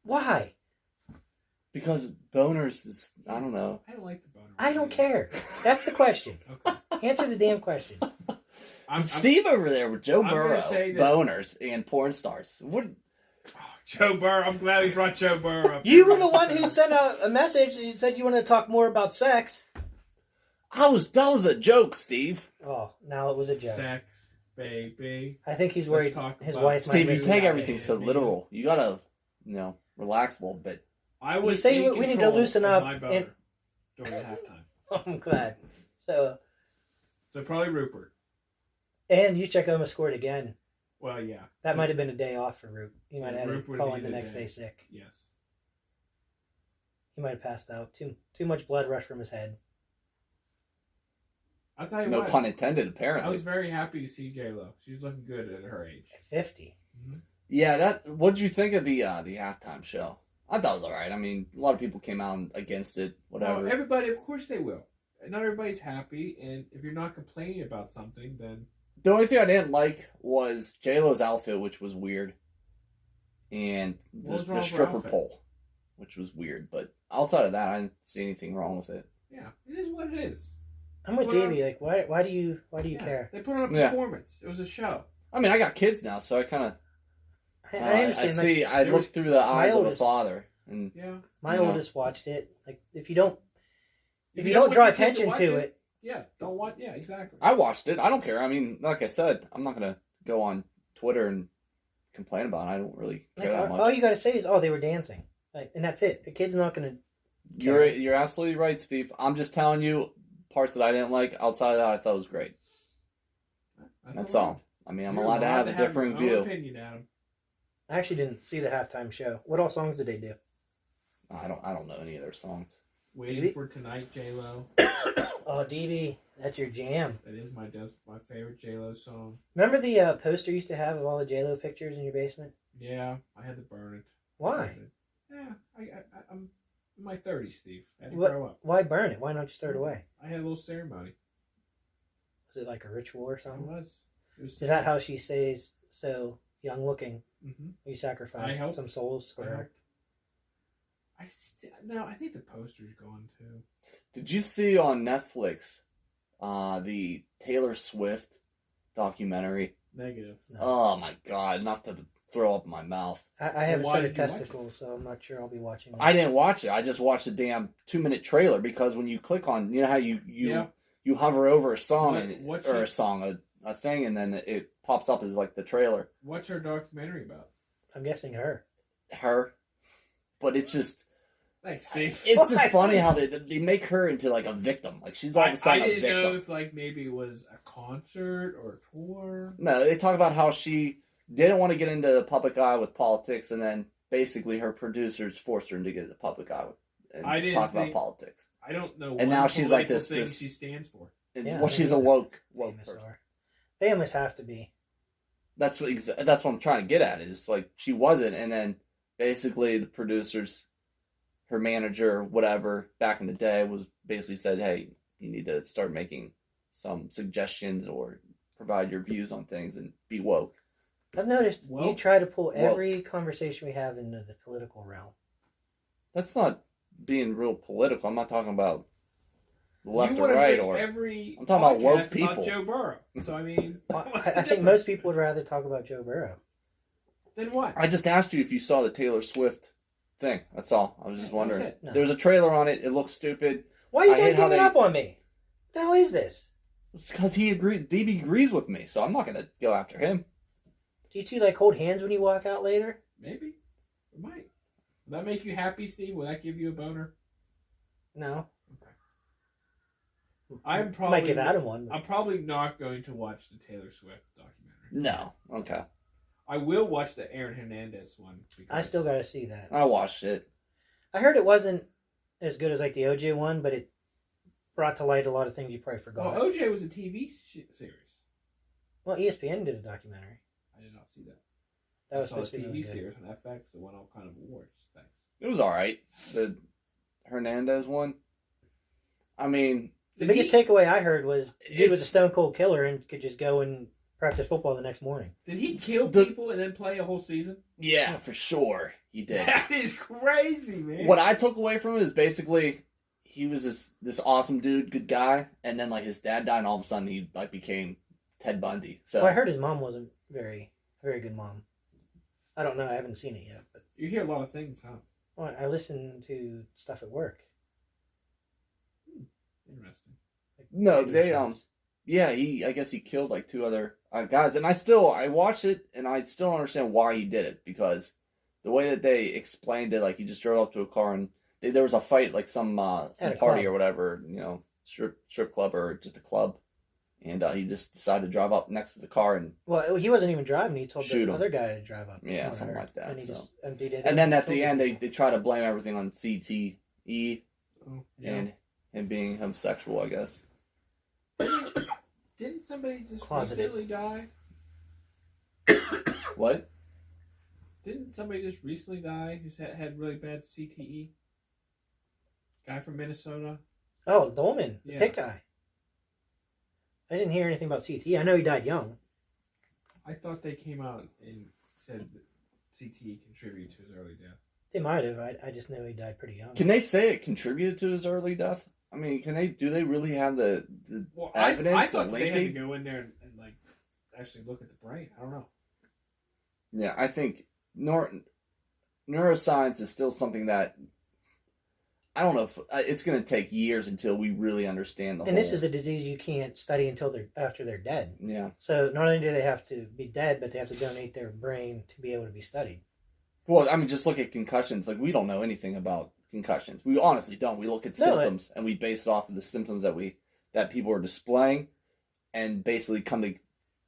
Why? Because boners is, I don't know. I don't like the boner. I don't care. That's the question. Okay. Answer the damn question. Steve over there with Joe I'm gonna Burrow, say that- boners and porn stars. What? Oh, Joe Burrow. I'm glad he brought Joe Burrow up. You were the one who sent a message. You said you wanted to talk more about sex. That was a joke, Steve. Oh, now it was a joke. Sex, baby. I think he's Let's worried talk his about- wife might Steve, you listen take to everything so literal. You gotta, relax a little bit. I was. You say in we need to control loosen of up my and- boner during the halftime. I'm glad. So, So probably Rupert. and Juszczyk scored again. Well, yeah. That might have been a day off for Roop. He might have had Roop to would call be in the the next day. day sick. Yes. He might have passed out. Too much blood rushed from his head. I'll tell you No what. pun intended, I apparently. was very happy to see J Lo. She's looking good at her age. 50. Yeah, what did you think of the halftime show? I thought it was alright. I mean, a lot of people came out against it, whatever. Well, everybody, of course they will. Not everybody's happy, and if you're not complaining about something, then The only thing I didn't like was J-Lo's outfit, which was weird. And What was the wrong with her stripper outfit? pole, which was weird. But outside of that, I didn't see anything wrong with it. yeah, it is what it is. I'm with Well, Davey. Like, why do you Yeah, care? They put on a Yeah. performance. It was a show. I mean, I got kids now, so I kind of I I understand. see. Like, I there look was- through the eyes of a oldest- father, and Yeah. my you know. oldest watched it. Like, if you don't If draw want your kid attention watch to it, yeah, don't want. Yeah, exactly. I watched it. I don't care. I mean, like I said, I'm not gonna go on Twitter and complain about it. I don't really care like, that all much. you got to say is, "Oh, they were dancing," like, and that's it. The kid's not gonna. You're absolutely right, Steve. I'm just telling you parts that I didn't like. Outside of that, I thought it was great. That's all. I mean, I'm You're allowed to have a your differing own view. opinion, Adam. I actually didn't see the halftime show. What all songs did they do? I don't know any of their songs. Waiting Maybe. for tonight, J Lo. Oh, DB, that's your jam. That's my favorite J Lo song. Remember the poster you used to have of all the J Lo pictures in your basement? Yeah, I had to burn it. Why? Yeah, I'm in my 30s, Steve. I had to What- grow up. Why burn it? Why not just throw it away? I had a little ceremony. Was it like a ritual or It something? was. It was. Is that how she stays so young looking? Mm-hmm. You I sacrificed hope. some souls for her. No, I think the poster's gone too. Did you see on Netflix the Taylor Swift documentary? Negative. No. Oh my god, enough to throw up in my mouth. I have Why a set of did you watch it? testicles, so I'm not sure I'll be watching it. I didn't watch it. I just watched the damn 2-minute trailer because when you click on, you know how you Yeah. you hover over a song What's or it- a song, a thing, and then it pops up as like the trailer. What's her documentary about? I'm guessing her. Her, but it's just Thanks, Steve. it's just funny how they make her into like a victim. Like she's all of a I sudden a didn't victim. know if like maybe it was a concert or a tour. No, they talk about how she didn't want to get into the public eye with politics, and then basically her producers forced her to get into the public eye and I didn't talk think- about politics. I don't know. And one now she's like political this- thing this- she stands for. And, Yeah, well, I she's a didn't woke Famous person. are. They almost have to be. That's what I'm trying to get at. Is like she wasn't, and then basically the producers, her manager, whatever, back in the day was basically said, "Hey, you need to start making some suggestions or provide your views on things and be woke." I've noticed you Well- try to pull every conversation we have into the political realm. That's not being real political. I'm not talking about left You or wanna right, bring or every I'm talking about woke podcast people. Joe Burrow. So I mean, Well, what's I the think most difference? people would rather talk about Joe Burrow. Then what? I just asked you if you saw the Taylor Swift thing. That's all. I was just Yeah, that was wondering. it. No. There's a trailer on it. It looks stupid. Why are you I guys hate how giving they- up on me? What the hell is this? It's because he agreed. DB agrees with me, so I'm not going to go after him. Do you two like hold hands when you walk out later? Maybe. It might. Will that make you happy, Steve? Will that give you a boner? No. I'm Might probably give Adam one. I'm probably not going to watch the Taylor Swift documentary. No. Okay. I will watch the Aaron Hernandez one. I still got to see that. I watched it. I heard it wasn't as good as like the OJ one, but it brought to light a lot of things you probably forgot. Well, OJ was a TV series. Well, ESPN did a documentary. I did not see that. That was I saw a supposed to be TV really good. series on FX that won all kind of awards. Thanks. It was all right. The Hernandez one. I mean, The Did biggest he- takeaway I heard was he was a It's- stone cold killer and could just go and practice football the next morning. Did he kill people and then play a whole season? Yeah, for sure. He did. That is crazy, man. What I took away from it is basically he was this awesome dude, good guy, and then like his dad died, and all of a sudden he like became Ted Bundy. So Well, I heard his mom wasn't very good mom. I don't know. I haven't seen it yet, but You hear a lot of things, huh? well, I listen to stuff at work. Interesting. Like No, radio they shows. yeah, I guess he killed like 2 other guys, and I watched it and I still don't understand why he did it, because the way that they explained it, like he just drove up to a car and there was a fight, like some At a party club. or whatever, strip club or just a club, and he just decided to drive up next to the car and Well, he wasn't even driving. He told Shoot the him. other guy to drive up. Yeah, on something her, like that, And he so. just emptied it. and then at Told the end people. they try to blame everything on CTE Oh, yeah. and him being homosexual, I guess. Didn't somebody just Closeted. recently die? What? Didn't somebody just recently die who's had really bad CTE? Guy from Minnesota? Oh, Dolman, the Yeah. pit guy. I didn't hear anything about CTE. I know he died young. I thought they came out and said that CTE contributed to his early death. They might have. I just know he died pretty young. Can they say it contributed to his early death? I mean, do they really have the Well, evidence? I thought to they link had to it? go in there and like actually look at the brain. I don't know. Yeah, I think neuroscience is still something that I don't know if it's going to take years until we really understand the And whole. this is a disease you can't study until after they're dead. Yeah. So not only do they have to be dead, but they have to donate their brain to be able to be studied. Well, I mean, just look at concussions. Like, we don't know anything about concussions. We honestly don't. We look at No, symptoms and we base it off of the symptoms that people are displaying, and basically come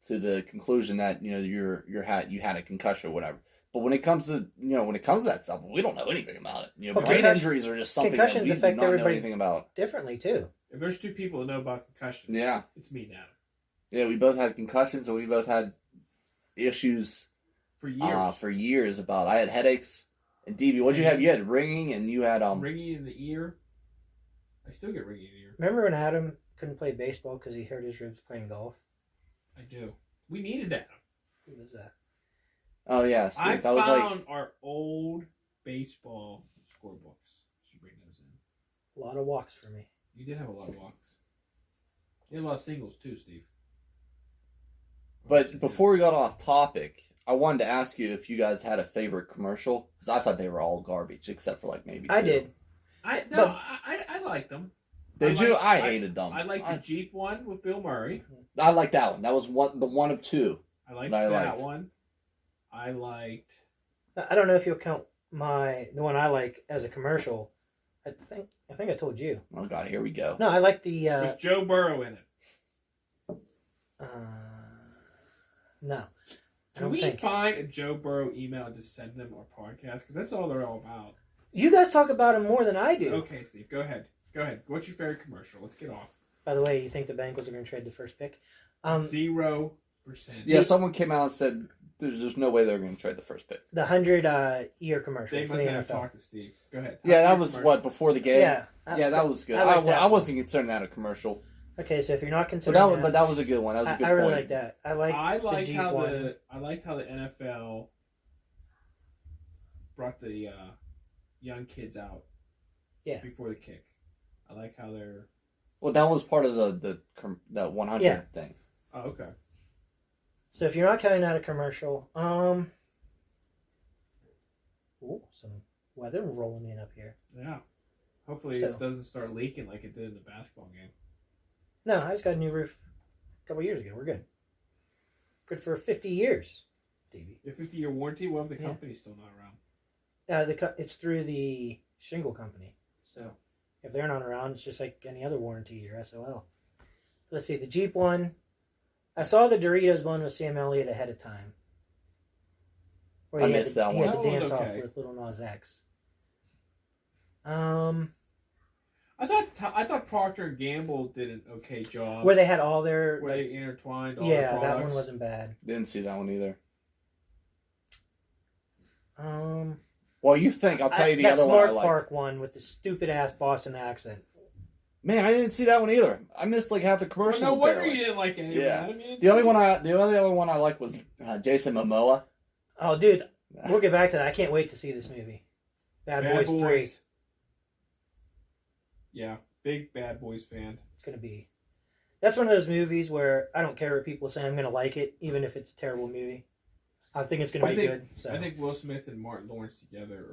to the conclusion that you had a concussion or whatever. But when it comes to that stuff, we don't know anything about it. Well, Brain injuries are just something that concussions we do affect not know everybody anything about. differently too. If there's 2 people that know about concussions, Yeah, it's me and Adam. yeah. We both had concussions, and we both had issues For years. for years about. I had headaches. And DB, what'd you have? You had ringing, and you had Ringing in the ear. I still get ringing in the ear. Remember when Adam couldn't play baseball because he hurt his ribs playing golf? I do. We needed Adam. Who was that? Oh yeah, Steve. I That was like found our old baseball scorebooks. Should bring those in. A lot of walks for me. You did have a lot of walks. You had a lot of singles too, Steve. But before we got off topic, I wanted to ask you if you guys had a favorite commercial, because I thought they were all garbage except for like maybe 2. I did. I liked them. Did you? I hated them. I liked the Jeep one with Bill Murray. I liked that one. That was the one of 2. I liked that I that liked. one. I liked. I don't know if you'll count the one I like as a commercial. I think I told you. Oh God, here we go. No, I like the. Was Joe Burrow in it? No. I Can don't we think. find a Joe Burrow email and just send them our podcast? Because that's all they're all about. You guys talk about him more than I do. Okay, Steve, go ahead. Go ahead. What's your favorite commercial? Let's get off. By the way, you think the Bengals are going to trade the first pick? 0%. Yeah, someone came out and said there's no way they're going to trade the first pick. The 100-year commercial They for must the have NFL. talked to Steve. Go ahead. Yeah, that How's was your what, before the game. Yeah, Yeah, that was good. I like that I one. wasn't considering that a commercial, Okay, so if you're not but considering that was a good one. That was a good I really point. like that. I like I liked the how G1. I liked how the NFL brought the young kids out. Yeah. Before the kick, I like how they're. Well, that was part of the 100 Yeah. thing. Oh, okay. So if you're not counting that a commercial, ooh, some weather rolling in up here. Yeah. Hopefully So- this doesn't start leaking like it did in the basketball game. No, I just got a new roof a couple years ago. We're good. Good for 50 years, Davey. The 50-year warranty. What if the Yeah. company's still not around? It's through the shingle company. So if they're not around, it's just like any other warranty or SOL. Let's see, the Jeep one. I saw the Doritos one with Sam Elliott ahead of time. Where I he had missed to- that He one. had to That was dance okay. off with Little Nas X. I thought Procter and Gamble did an okay job. Where they had all their Where like, they intertwined all yeah, the that products. one wasn't bad. Didn't see that one either. Um, Well, you think I'll tell you the that other one Smart I liked. Park one with the stupid ass Boston accent. Man, I didn't see that one either. I missed like half the commercials. Well, no wonder apparently. you didn't like any Yeah. of that. The only other one I liked was Jason Momoa. Oh, dude, we'll get back to that. I can't wait to see this movie. Bad Boys 3. Yeah, big Bad Boys fan. It's going to be... That's one of those movies where I don't care what people say. I'm going to like it, even if it's a terrible movie. I think it's going to be good. So. I think Will Smith and Martin Lawrence together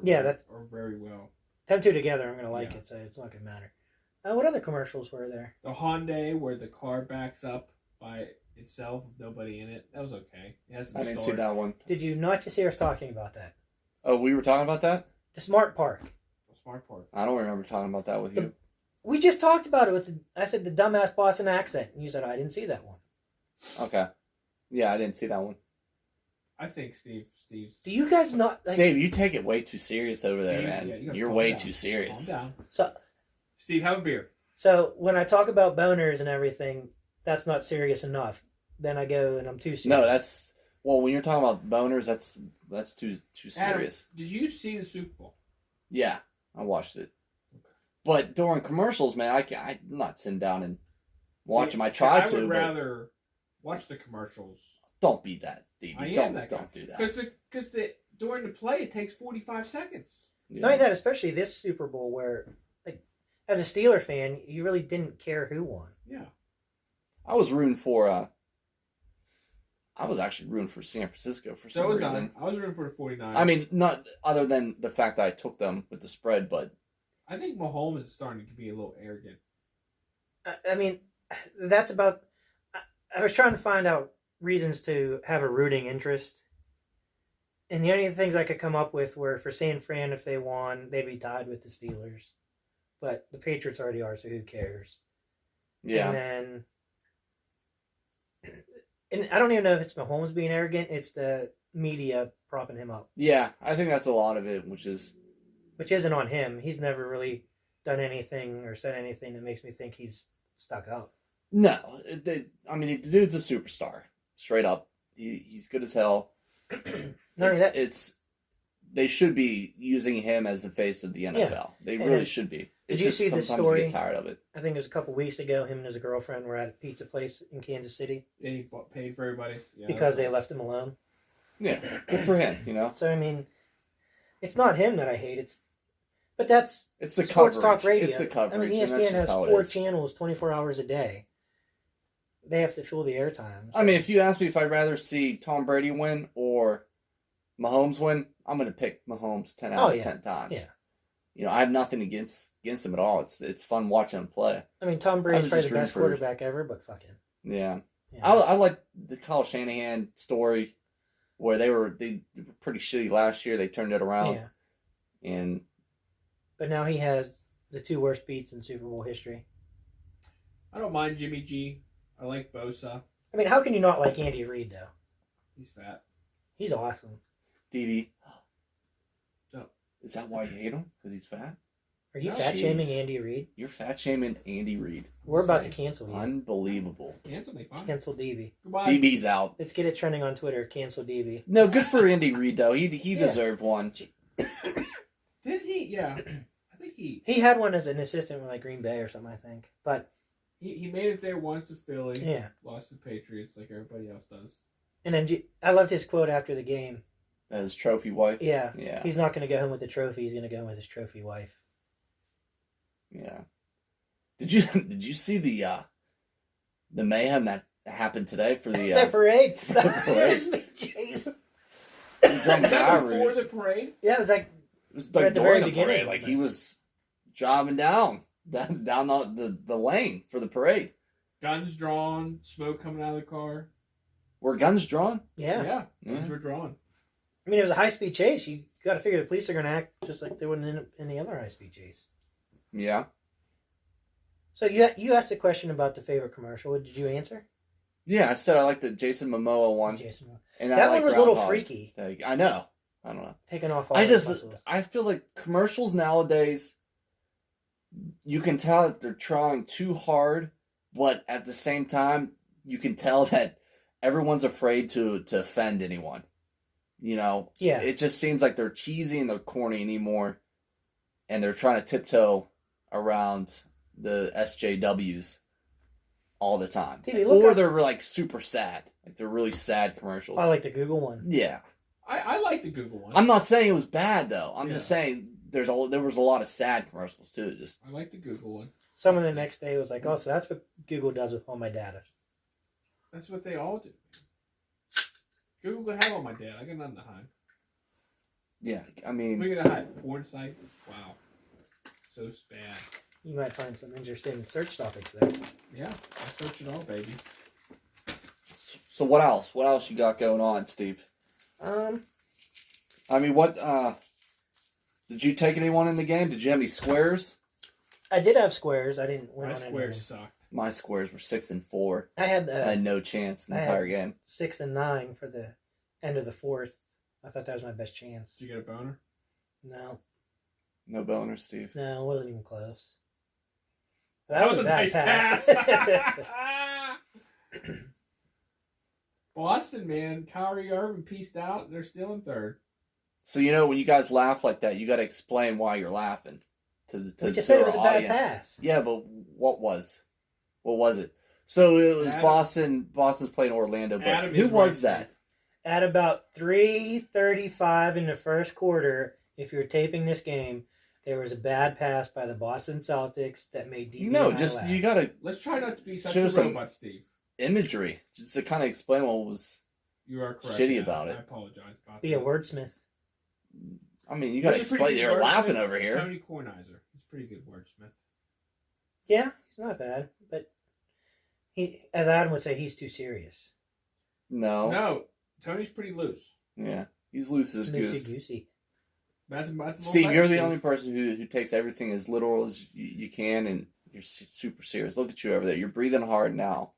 are very well. Them two together, I'm going to like Yeah. it, so it's not going to matter. What other commercials were there? The Hyundai where the car backs up by itself with nobody in it. That was okay. It has some I didn't see story. that one. Did you not just hear us talking about that? Oh, we were talking about that? The Smart Park. Smart Park. I don't remember talking about that with you. We just talked about it with I said the dumbass Boston accent, and you said I didn't see that one. Okay. Yeah, I didn't see that one. I think Steve's... Do you guys not... Like, Steve, you take it way too serious over there, Steve, man. yeah, you gotta You're calm way down. too serious. Calm down. So, Steve, have a beer. so when I talk about boners and everything, that's not serious enough. Then I go and I'm too serious. No, that's... Well, when you're talking about boners, that's too serious. Adam, did you see the Super Bowl? Yeah, I watched it. But during commercials, man, I'm not sitting down and watching them. I try to, I would but rather watch the commercials. don't be that, Davey. I am that guy. Don't do that. Because during the play, it takes 45 seconds. Yeah. Not only that, especially this Super Bowl where, like, as a Steeler fan, you really didn't care who won. Yeah. I was rooting for... I was actually rooting for San Francisco for some So was reason. I was rooting for the 49ers. I mean, not other than the fact that I took them with the spread, but... I think Mahomes is starting to be a little arrogant. I mean, that's about... I was trying to find out reasons to have a rooting interest. And the only things I could come up with were for San Fran, if they won, they'd be tied with the Steelers. But the Patriots already are, so who cares? Yeah. And I don't even know if it's Mahomes being arrogant. It's the media propping him up. Yeah, I think that's a lot of it, which isn't on him. He's never really done anything or said anything that makes me think he's stuck up. No. The dude's a superstar. Straight up. He's good as hell. Not only that, They should be using him as the face of the NFL. Yeah. They And really should be. did you see the sometimes story? you get tired of it. I think it was a couple weeks ago, him and his girlfriend were at a pizza place in Kansas City Yeah, he paid for everybody's. Yeah, because they left him alone. Yeah, good for him, you know? So, I mean, it's not him that I hate. But that's It's the sports coverage. talk radio. It's the coverage. I mean, and that's ESPN just has how it 4 is. channels, 24 hours a day. They have to fill the airtime. I mean, if you ask me if I'd rather see Tom Brady win or Mahomes win, I'm going to pick Mahomes 10 out of 10 times. Yeah. You know, I have nothing against him at all. It's fun watching him play. I mean, Tom I Brady's was probably just the best rooting for- quarterback ever, but fuck him. Yeah. Yeah. I like the Kyle Shanahan story where they were pretty shitty last year. They turned it around. Yeah. And But now he has the 2 worst beats in Super Bowl history. I don't mind Jimmy G. I like Bosa. I mean, how can you not like Andy Reid, though? He's fat. He's awesome. DB. Oh. Is that why you hate him? Because he's fat? Are you Oh, fat shaming jeez. Andy Reid? You're fat shaming Andy Reid. We're about to Say, cancel you. Unbelievable. Cancel me, fine. Cancel DB. Goodbye. DB's out. Let's get it trending on Twitter. Cancel DB. No, good for Andy Reid though. He Yeah. deserved one. Did he? Yeah. I think he He had one as an assistant with like Green Bay or something, I think. But he made it there once to Philly. yeah. Lost to the Patriots like everybody else does. And then I loved his quote after the game. His trophy wife. Yeah. Yeah. He's not going to go home with the trophy. He's going to go home with his trophy wife. Yeah. Did you see the mayhem that happened today for the The parade. the parade. Jeez. drunk Was that driver? before the parade? Yeah, it was like It was Right like at the during very the beginning. parade. Like he was driving down the lane for the parade. Guns drawn, smoke coming out of the car. Were guns drawn? yeah. Guns were drawn. I mean, it was a high-speed chase. You got to figure the police are going to act just like they would in any other high-speed chase. Yeah. So you asked a question about the favorite commercial. What did you answer? Yeah, I said I like the Jason Momoa one. Jason. And That I like one was a little Groundhog freaky. Day. I know. I don't know. Taking off all the muscles. I feel like commercials nowadays, you can tell that they're trying too hard, but at the same time, you can tell that everyone's afraid to offend anyone. You know? Yeah. It just seems like they're cheesy and they're corny anymore, and they're trying to tiptoe around the SJWs all the time. TV, look Or up- they're like super sad. Like they're really sad commercials. I like the Google one. Yeah. I like the Google one. I'm not saying it was bad though. I'm just Yeah. saying there was a lot of sad commercials too. Just I like the Google one. Someone the next day was like, "Oh, so that's what Google does with all my data." That's what they all do. Google could have all my data. I got nothing to hide. yeah, I We're mean, gonna hide porn sites. Wow, so bad. You might find some interesting search topics there. Yeah, I search it all, baby. so what else? What else you got going on, Steve? I mean, what did you take anyone in the game? Did you have any squares? I did have squares. I didn't win My on any. squares sucked. My squares were 6 and 4. I had I had no chance in the I entire had- game. 6 and 9 for the end of the fourth. I thought that was my best chance. Did you get a boner? No, No boner, Steve. no, it wasn't even close. That was a bad nice pass. Boston, man. Kyrie Irving pieced out, and they're still in third. So when you guys laugh like that, you got to explain why you're laughing to we just to said it our was a bad audience. pass. Yeah, but what was it? So it was Adam- Boston. Boston's playing Orlando. But Adam who is was right, that? At about 3:35 in the first quarter, if you're taping this game, there was a bad pass by the Boston Celtics that made DB No, and I just laugh. you got to Let's try not to be such Show a some- robot, Steve. imagery just to kind of explain what was. You are correct. Shitty yeah, about it. I apologize about Be a that. wordsmith. I mean, you got to He's a pretty explain. good You're laughing wordsmith. over here. Tony Kornheiser. He's a pretty good wordsmith. Yeah, he's not bad, but he, as Adam would say, he's too serious. No. No, Tony's pretty loose. Yeah, he's loose as goose. Loosey goosey. That's a little Steve, better, you're the Steve. only person who takes everything as literal as you can, and you're super serious. Look at you over there. You're breathing hard now.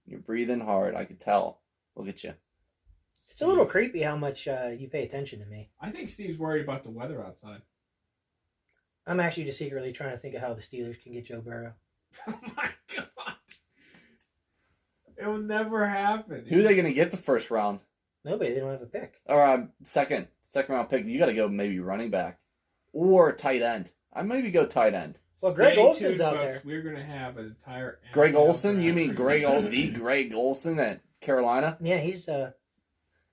You're breathing hard. I can tell. Look at you. It's a little creepy how much you pay attention to me. I think Steve's worried about the weather outside. I'm actually just secretly trying to think of how the Steelers can get Joe Burrow. Oh my god. It will never happen. Who are they going to get the first round? Nobody, they don't have a pick. Or second round pick? You got to go maybe running back or tight end. I maybe go tight end. Well, Greg Stay Olson's tuned, out folks. there. We're going to have an entire Greg NFL Olson? You draft mean preview. Greg Olson at Carolina? Yeah, he's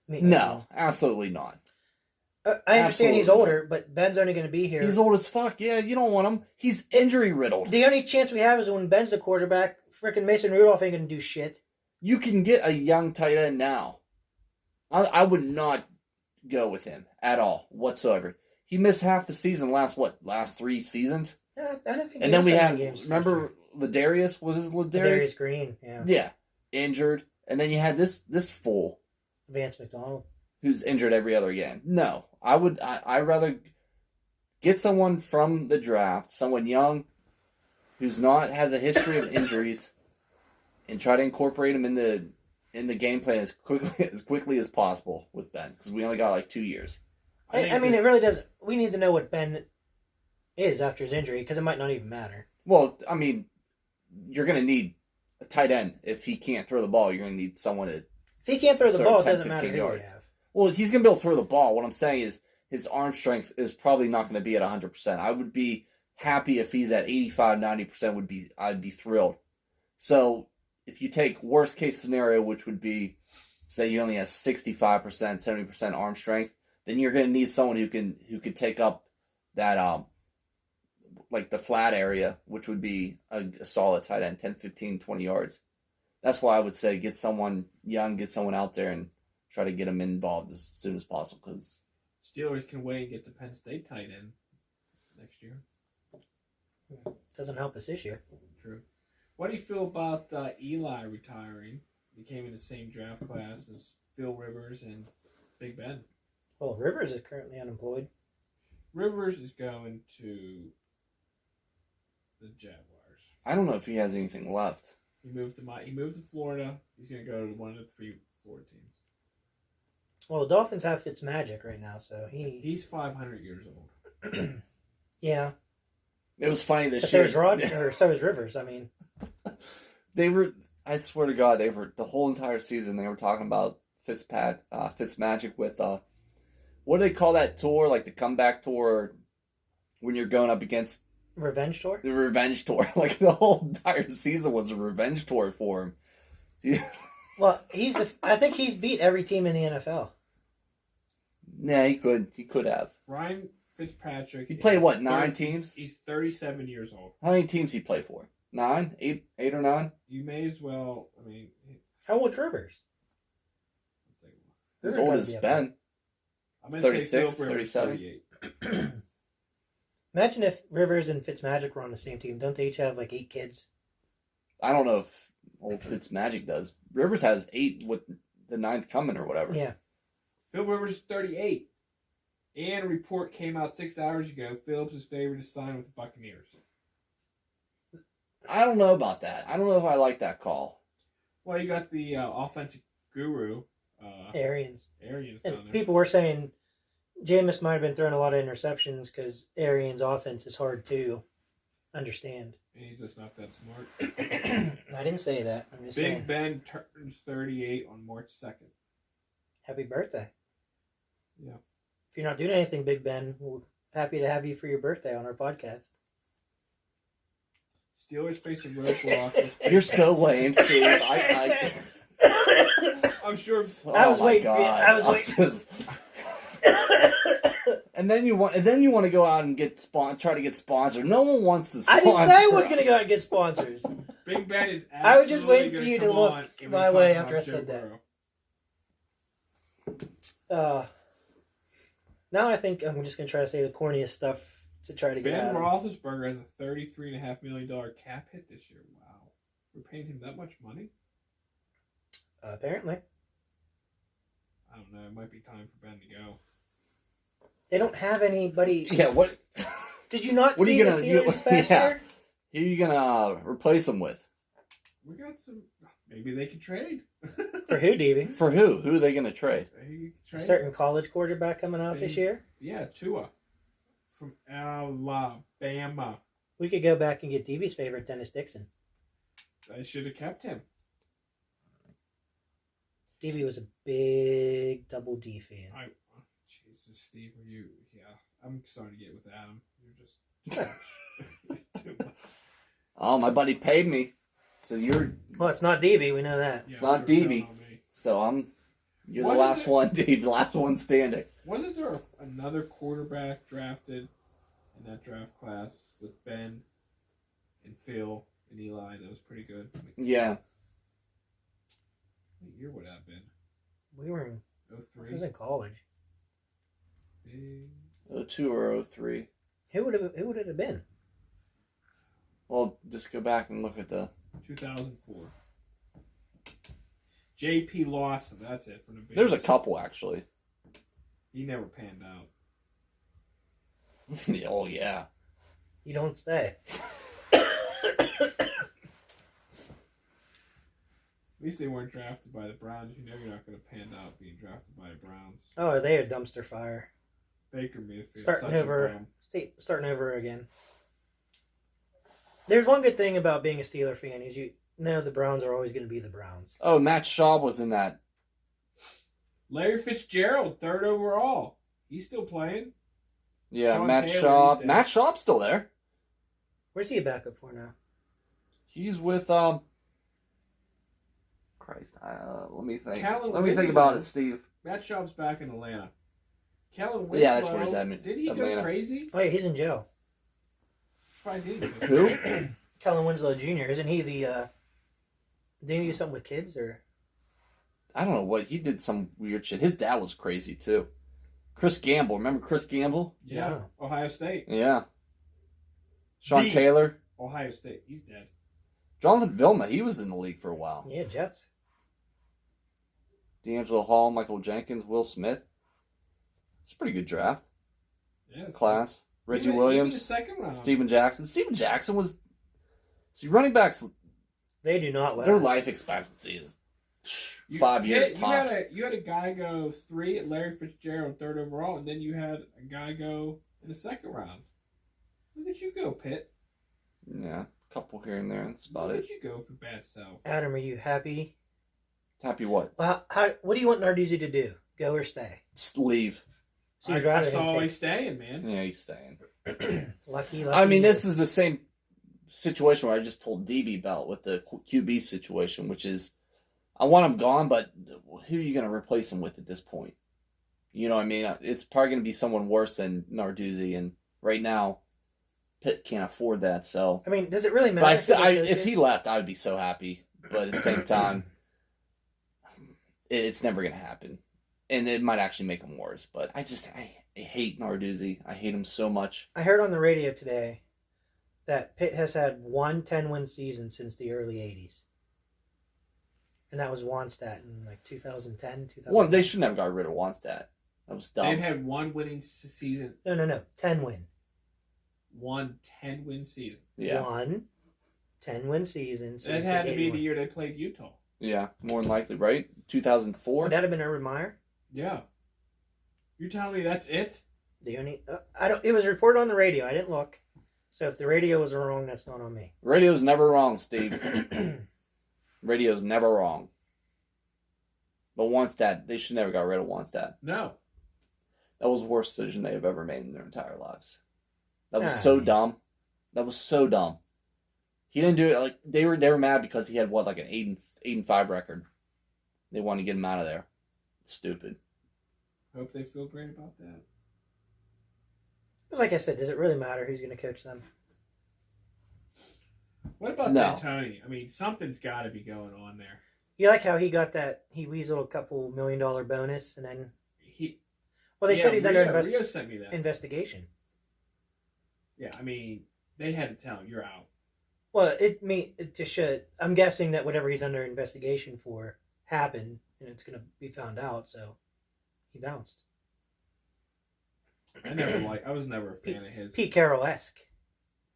No, absolutely not. I understand he's Absolutely. older, but Ben's only going to be here. He's old as fuck. Yeah, you don't want him. He's injury riddled. The only chance we have is when Ben's the quarterback. Frickin' Mason Rudolph ain't going to do shit. You can get a young tight end now. I would not go with him at all whatsoever. He missed half the season last 3 seasons? I don't think. And then we missed had, any games this remember year. Ladarius? Was his Darius Ladarius? Green, yeah. Yeah, injured. And then you had this fool Vance McDonald. who's injured every other game. No, I'd rather get someone from the draft, someone young, who's not has a history of injuries, and try to incorporate him in the game plan as quickly as possible with Ben, because we only got like 2 years. I mean, it really doesn't. We need to know what Ben is after his injury because it might not even matter. Well, I mean, you're going to need a tight end. If he can't throw the ball, you're going to need someone to. If he can't throw the Throw ball, it 10, doesn't matter 15 who we yards. have. Well, he's going to be able to throw the ball. What I'm saying is his arm strength is probably not going to be at 100%. I would be happy if he's at 85, 90%. I'd be thrilled. So if you take worst case scenario, which would be, say, you only have 65%, 70% arm strength, then you're going to need someone who can take up that like the flat area, which would be a solid tight end, 10, 15, 20 yards. That's why I would say get someone young, get someone out there, and try to get them involved as soon as possible. Because Steelers can wait and get the Penn State tight end next year. Doesn't help us this year. True. What do you feel about Eli retiring? He came in the same draft class as Phil Rivers and Big Ben. Well, Rivers is currently unemployed. Rivers is going to the Jaguars. I don't know if he has anything left. He moved to Florida. He's going to go to one of the 3 Florida teams. Well, the Dolphins have Fitzmagic right now, so He's 500 years old. yeah. It was funny this But so year. is Rod, or so is Rivers. I mean, They were. I swear to God, they were the whole entire season. They were talking about Fitzmagic with what do they call that tour? Like the comeback tour, when you're going up against Revenge tour? The revenge tour. Like, the whole entire season was a revenge tour for him. Well, I think he's beat every team in the NFL. Yeah, he could. He could have. Ryan Fitzpatrick. He played, what, 9 teams? He's 37 years old. How many teams he play for? 9? 8 or 9? You may as well, I mean... How old's Rivers? As old as Ben. I'm going to 36, say Philip Rivers, 37. 38. Imagine if Rivers and Fitzmagic were on the same team. Don't they each have like 8 kids? I don't know if old Fitzmagic does. Rivers has 8 with the 9th coming or whatever. Yeah. Philip Rivers is 38. And a report came out 6 hours ago. Phillips is favored to sign with the Buccaneers. I don't know about that. I don't know if I like that call. Well, you got the offensive guru, Arians. Arians And down there. people were saying Jameis might have been throwing a lot of interceptions because Arians' offense is hard to understand. And he's just not that smart. I didn't say that. I'm just Big saying. Ben turns 38 on March 2nd. Happy birthday. Yeah. If you're not doing anything, Big Ben, we're happy to have you for your birthday on our podcast. Steelers face a roadblock. You're so lame, Steve. I'm sure. I was my waiting for you. God. I was waiting. And then you want to go out and try to get sponsored. No one wants to I sponsor. didn't say I was us. going to go out and get sponsors. Big Ben is I was just waiting absolutely for you gonna to come look on and my talk way about after I Joe said that. Burrow. Now I think I'm just going to try to say the corniest stuff to try to get Ben out of him. Roethlisberger has a $33.5 million cap hit this year. Wow. We're paying him that much money? Apparently. I don't know. It might be time for Ben to go. They don't have anybody. Yeah, what? Did you not What are see you the gonna- Steelers this past yeah. year? Who are you gonna replace him with? We got some. Maybe they could trade. For who, Davey? For who? Who are they gonna trade? They could A trade. certain college quarterback coming out this year? Yeah, Tua. From Alabama. We could go back and get Davey's favorite, Dennis Dixon. I should have kept him. Davey was a big Double D fan. Jesus, Steve, are you? Yeah, I'm starting to get with Adam. You're just too much. Oh, my buddy paid me. So Well, it's not Davey, we know that. It's not you're Davey. telling me. so you're the Wasn't last there- one, Dave. The last one standing. Wasn't there another quarterback drafted in that draft class with Ben and Phil and Eli? That was pretty good. Yeah. What year would that have been? We were in, I 03? was in college. Big- 02 or 03. Who would it have been? Well, just go back and look at the 2004. J.P. Lawson, that's it from the Bears. There's a couple actually. He never panned out. Oh yeah. You don't say. At least they weren't drafted by the Browns. You know you're not going to pan out being drafted by the Browns. Oh, are they a dumpster fire? Baker Mayfield. Starting such a over. bum. Starting over again. There's one good thing about being a Steeler fan is you know the Browns are always going to be the Browns. Oh, Matt Schaub was in that. Larry Fitzgerald, 3rd overall. He's still playing. Yeah, Sean Matt Taylor, Schaub. he's dead. Matt Schaub's still there. Where's he a backup for now? He's with Christ, let me think. Callan Let me think Winslow. about it, Steve. Matt Schaub's back in Atlanta. Kellen Winslow. Yeah, that's where he's at, Did he Atlanta. go crazy? Oh yeah, he's in jail. Surprised he didn't go Who? Kellen Winslow Jr. Isn't he the? Didn't he do something with kids or? I don't know what he did. Some weird shit. His dad was crazy too. Chris Gamble, remember Chris Gamble? Yeah. No. Ohio State. Yeah. Sean D. Taylor, Ohio State. He's dead. Jonathan Vilma. He was in the league for a while. Yeah, Jets. D'Angelo Hall, Michael Jenkins, Will Smith. It's a pretty good draft Yeah. it's class. Reggie even Williams, the second round. Steven Jackson. Steven Jackson was. See, running backs, They do not their last. life expectancy is 5 years tops. You had a guy go 3 at Larry Fitzgerald, 3rd overall, and then you had a guy go in the 2nd round. Look at you go, Pitt. Yeah, a couple here and there. That's about Look it. at you go for bad self. Adam, are you happy? Happy what? Well, what do you want Narduzzi to do? Go or stay? Just leave. So you'd rather I saw him he's staying, man. Yeah, he's staying. lucky. I mean, you. this is the same situation where I just told DB about with the QB situation, which is I want him gone, but who are you going to replace him with at this point? You know what I mean? It's probably going to be someone worse than Narduzzi, and right now, Pitt can't afford that. So, I mean, does it really matter? but if he left, I would be so happy. But at the same time, it's never going to happen, and it might actually make him worse. But I hate Narduzzi. I hate him so much. I heard on the radio today that Pitt has had one 10-win season since the early 80s. And that was Wannstedt in like 2010, 2000. Well, they should never got rid of Wannstedt. That was dumb. They've had one winning season. No. 10-win. One 10-win season. Yeah. One 10-win season. That had to be the year they played Utah. Yeah, more than likely, right? 2004. Would that have been Urban Meyer? Yeah. You're telling me that's it? The only I don't. It was reported on the radio. I didn't look. So if the radio was wrong, that's not on me. Radio's never wrong, Steve. Radio's never wrong. But Wannstedt, they should never got rid of Wannstedt. No. That was the worst decision they have ever made in their entire lives. That was so dumb. That was so dumb. He didn't do it like they were mad because he had like an 8-5 record. They wanted to get him out of there. Stupid. Hope they feel great about that. But like I said, does it really matter who's going to coach them? What about No. D'Antoni? I mean, something's got to be going on there. You like how he got that? He weaseled a couple $1 million bonus, and then they said he's under Rio sent me that. investigation. Yeah, I mean, they had to tell him you're out. Well, it just should. I'm guessing that whatever he's under investigation for happened, and it's going to be found out. So he bounced. I was never a fan of his. Pete Carroll-esque.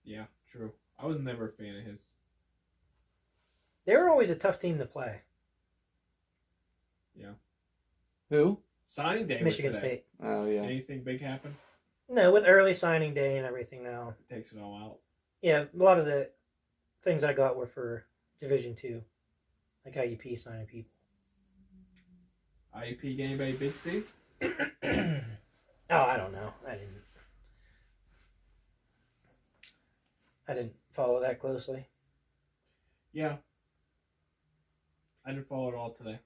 Yeah, true. I was never a fan of his. They were always a tough team to play. Yeah. Who? Signing day. Michigan was today. State. Oh, yeah. Anything big happen? No, with early signing day and everything now. Takes it all out. Yeah, a lot of the things I got were for Division II, like IUP signing people. IUP get anybody big, Steve? Oh, I don't know. I didn't follow that closely. Yeah. I didn't follow it all today.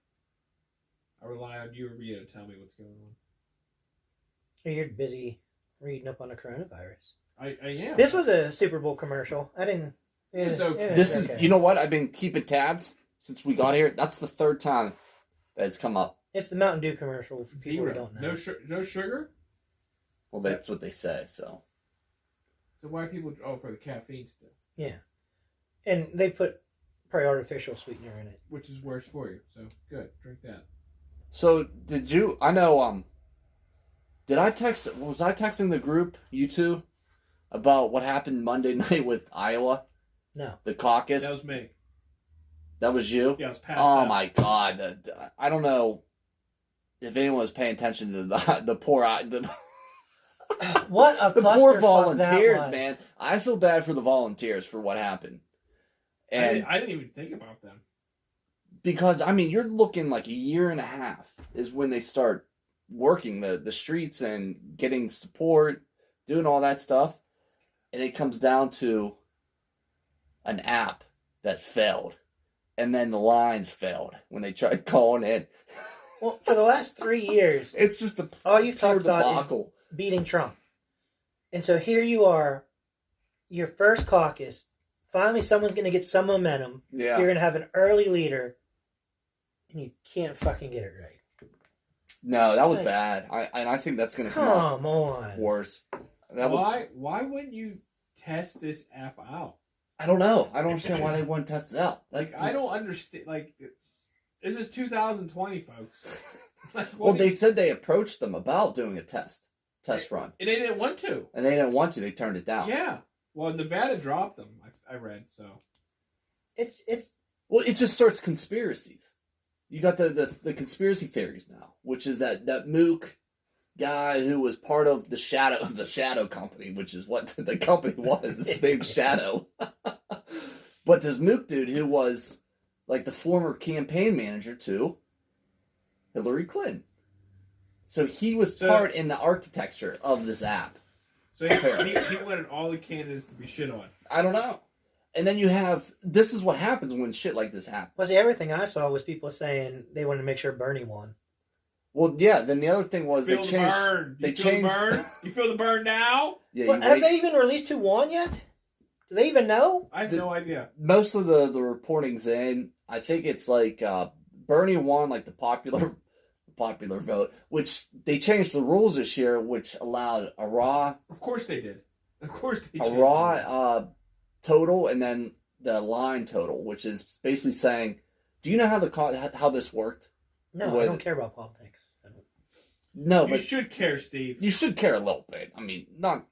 I rely on you or Rio to tell me what's going on. You're busy reading up on the coronavirus. I am. This was a Super Bowl commercial. I didn't. It's okay. This is, okay. you know what? I've been keeping tabs since we got here. That's the third time that it's come up. It's the Mountain Dew commercial for people who Zero. don't know. No sugar? Well, that's what they say, so. So why people... Oh, for the caffeine still. Yeah. And they put probably artificial sweetener in it. Which is worse for you. So, good. Drink that. So, I know, was I texting the group, you two, about what happened Monday night with Iowa? No. The caucus? That was me. That was you? Yeah, I was passed Oh out. my God. I don't know if anyone was paying attention to the poor... What a the poor clusterfuck volunteers, that was. man. I feel bad for the volunteers for what happened. And I didn't even think about them. because, I mean, you're looking like a year and a half is when they start working the streets and getting support, doing all that stuff. And it comes down to an app that failed. And then the lines failed when they tried calling in. Well, for the last 3 years, It's just a all you've pure talked about is debacle. beating Trump. And so here you are, your first caucus. Finally, someone's going to get some momentum. Yeah. You're going to have an early leader, and you can't fucking get it right. No, that was bad. I think that's going to come out Come on. worse. Why wouldn't you test this app out? I don't know. I don't understand why they wouldn't test it out. I don't understand. This is 2020, folks. Well, they said they approached them about doing a test run, and they didn't want to. and they didn't want to. They turned it down. Yeah. Well, Nevada dropped them. I read so. It's Well, it just starts conspiracies. You got the conspiracy theories now, which is that Mook guy who was part of the Shadow Company, which is what the company was. It's named Shadow. But this Mook dude who was like the former campaign manager to Hillary Clinton. So he was part in the architecture of this app. So he wanted all the candidates to be shit on. I don't know. And then you have, this is what happens when shit like this happens. Well, see, everything I saw was people saying they wanted to make sure Bernie won. Well, yeah. Then the other thing was Feel they the changed. burn. They You feel changed. the burn? You feel the burn now? Yeah. Well, have they even released who won yet? Do they even know? I have no idea. Most of the reporting's in. I think it's like Bernie won like the popular vote, which they changed the rules this year, which allowed a raw. Of course they did. Of course they A changed raw it. total and then the line total, which is basically saying, do you know how this worked? No, I don't care about politics. No, You but should care, Steve. you should care a little bit. I mean, not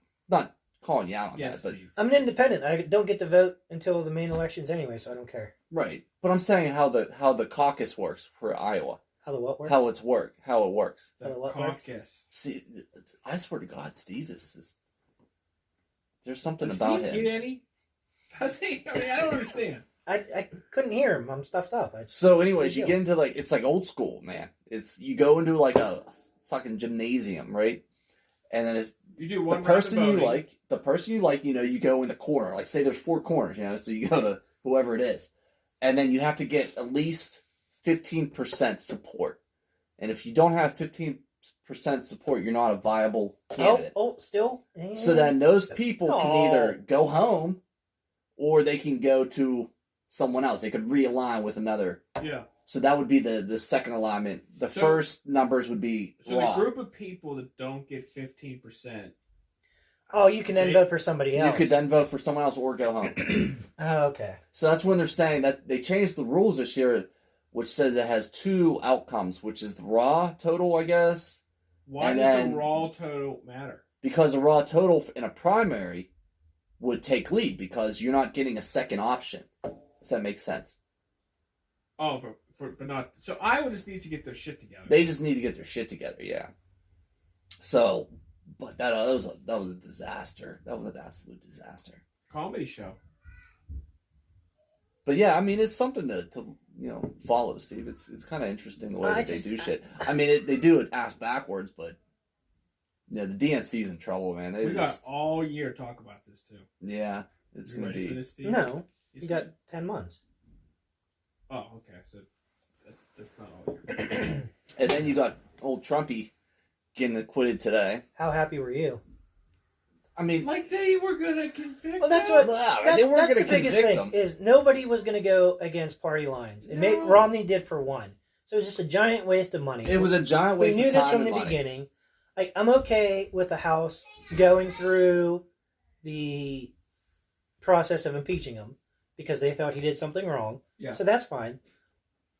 calling you out on Yes, that, but Steve. I'm an independent. I don't get to vote until the main elections anyway, so I don't care. right. But I'm saying how the caucus works for Iowa, How the what works? how it works. The what works? caucus. See, I swear to God, Steve is there's something Does about Steve him. get any? Does he? I mean, I don't understand. I couldn't hear him. I'm stuffed up. So, anyways, you get into like it's like old school, man. You go into like a fucking gymnasium, right? And then if You do the one person round you of like, you go in the corner. Like say there's 4 corners, so you go to whoever it is, and then you have to get at least 15% support. And if you don't have 15% support, you're not a viable candidate. Still? So then those people can either go home, or they can go to someone else. They could realign with another. Yeah. So that would be the second alignment. The first numbers would be So raw. the group of people that don't get 15%. Oh, you can then vote for somebody else. You could then vote for someone else or go home. Oh, okay. So that's when they're saying that they changed the rules this year, which says it has 2 outcomes, which is the raw total, I guess. Why does the raw total matter? Because the raw total in a primary would take lead because you're not getting a second option, if that makes sense. Oh, but not. So Iowa just needs to get their shit together. They just need to get their shit together, yeah. So, but that was a disaster. That was an absolute disaster. Comedy show. But yeah, I mean, it's something to follow, Steve. It's kind of interesting the way that they do shit. I mean, they do it ass backwards, but the DNC's in trouble, man. We got all year to talk about this too. Yeah, it's going to be. For this, Steve? No, you got 10 months. Oh, okay. So that's not all year. And then you got old Trumpy getting acquitted today. How happy were you? I mean, like they were gonna convict. Well, that's him? what. they weren't That's going the to biggest convict thing him. is nobody was going to go against party lines, and No. Romney did for one. So it was just a giant waste of money. It was a giant We waste knew of time this from and the money. beginning. Like, I'm okay with the House going through the process of impeaching him because they thought he did something wrong. Yeah. So that's fine.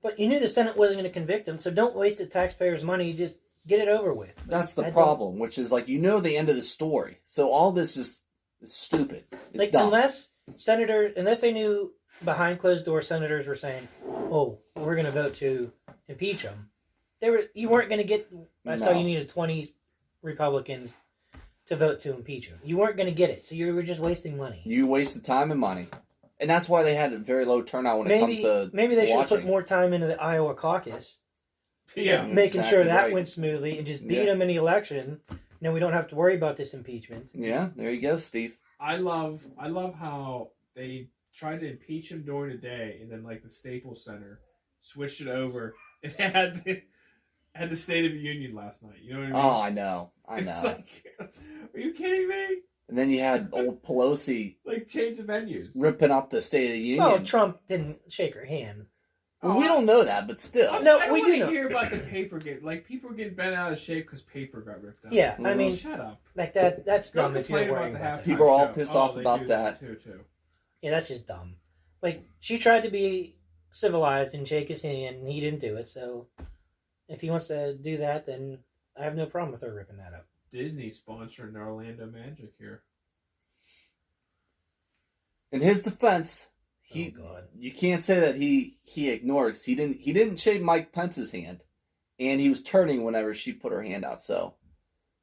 But you knew the Senate wasn't going to convict him, so don't waste the taxpayers' money. Just get it over with. That's the I don't- problem, which is like the end of the story. So all this is stupid. It's Like, dumb. unless they knew behind closed doors, senators were saying, "Oh, we're going to vote to impeach him." You weren't going to get. I saw you needed 20 Republicans to vote to impeach him. You weren't going to get it, so you were just wasting money. You wasted time and money, and that's why they had a very low turnout when it comes to maybe they should have put watching. more time into the Iowa caucus, Yeah. making Exactly sure that right. went smoothly, and just beat Yeah. him in the election. Now we don't have to worry about this impeachment. Yeah, there you go, Steve. I love how they tried to impeach him during the day, and then like the Staples Center switched it over and had the State of the Union last night. You know what I mean? Oh, I know. It's like, are you kidding me? And then you had old Pelosi Like change the venues. ripping up the State of the Union. Well, Trump didn't shake her hand. Well, we don't know that, but still. No, I don't we want do to know. hear about the paper get like people were getting bent out of shape because paper got ripped out. Yeah, I Mhm. mean, Shut up. like that's Don't dumb if you're complain worrying about about the that. People are all halftime pissed show. off They about do that. too. Yeah, that's just dumb. Like, she tried to be civilized and shake his hand, and he didn't do it. So, if he wants to do that, then I have no problem with her ripping that up. Disney sponsoring the Orlando Magic here. In his defense, Oh, God. you can't say that he ignored. 'Cause he didn't shake Mike Pence's hand, and he was turning whenever she put her hand out. So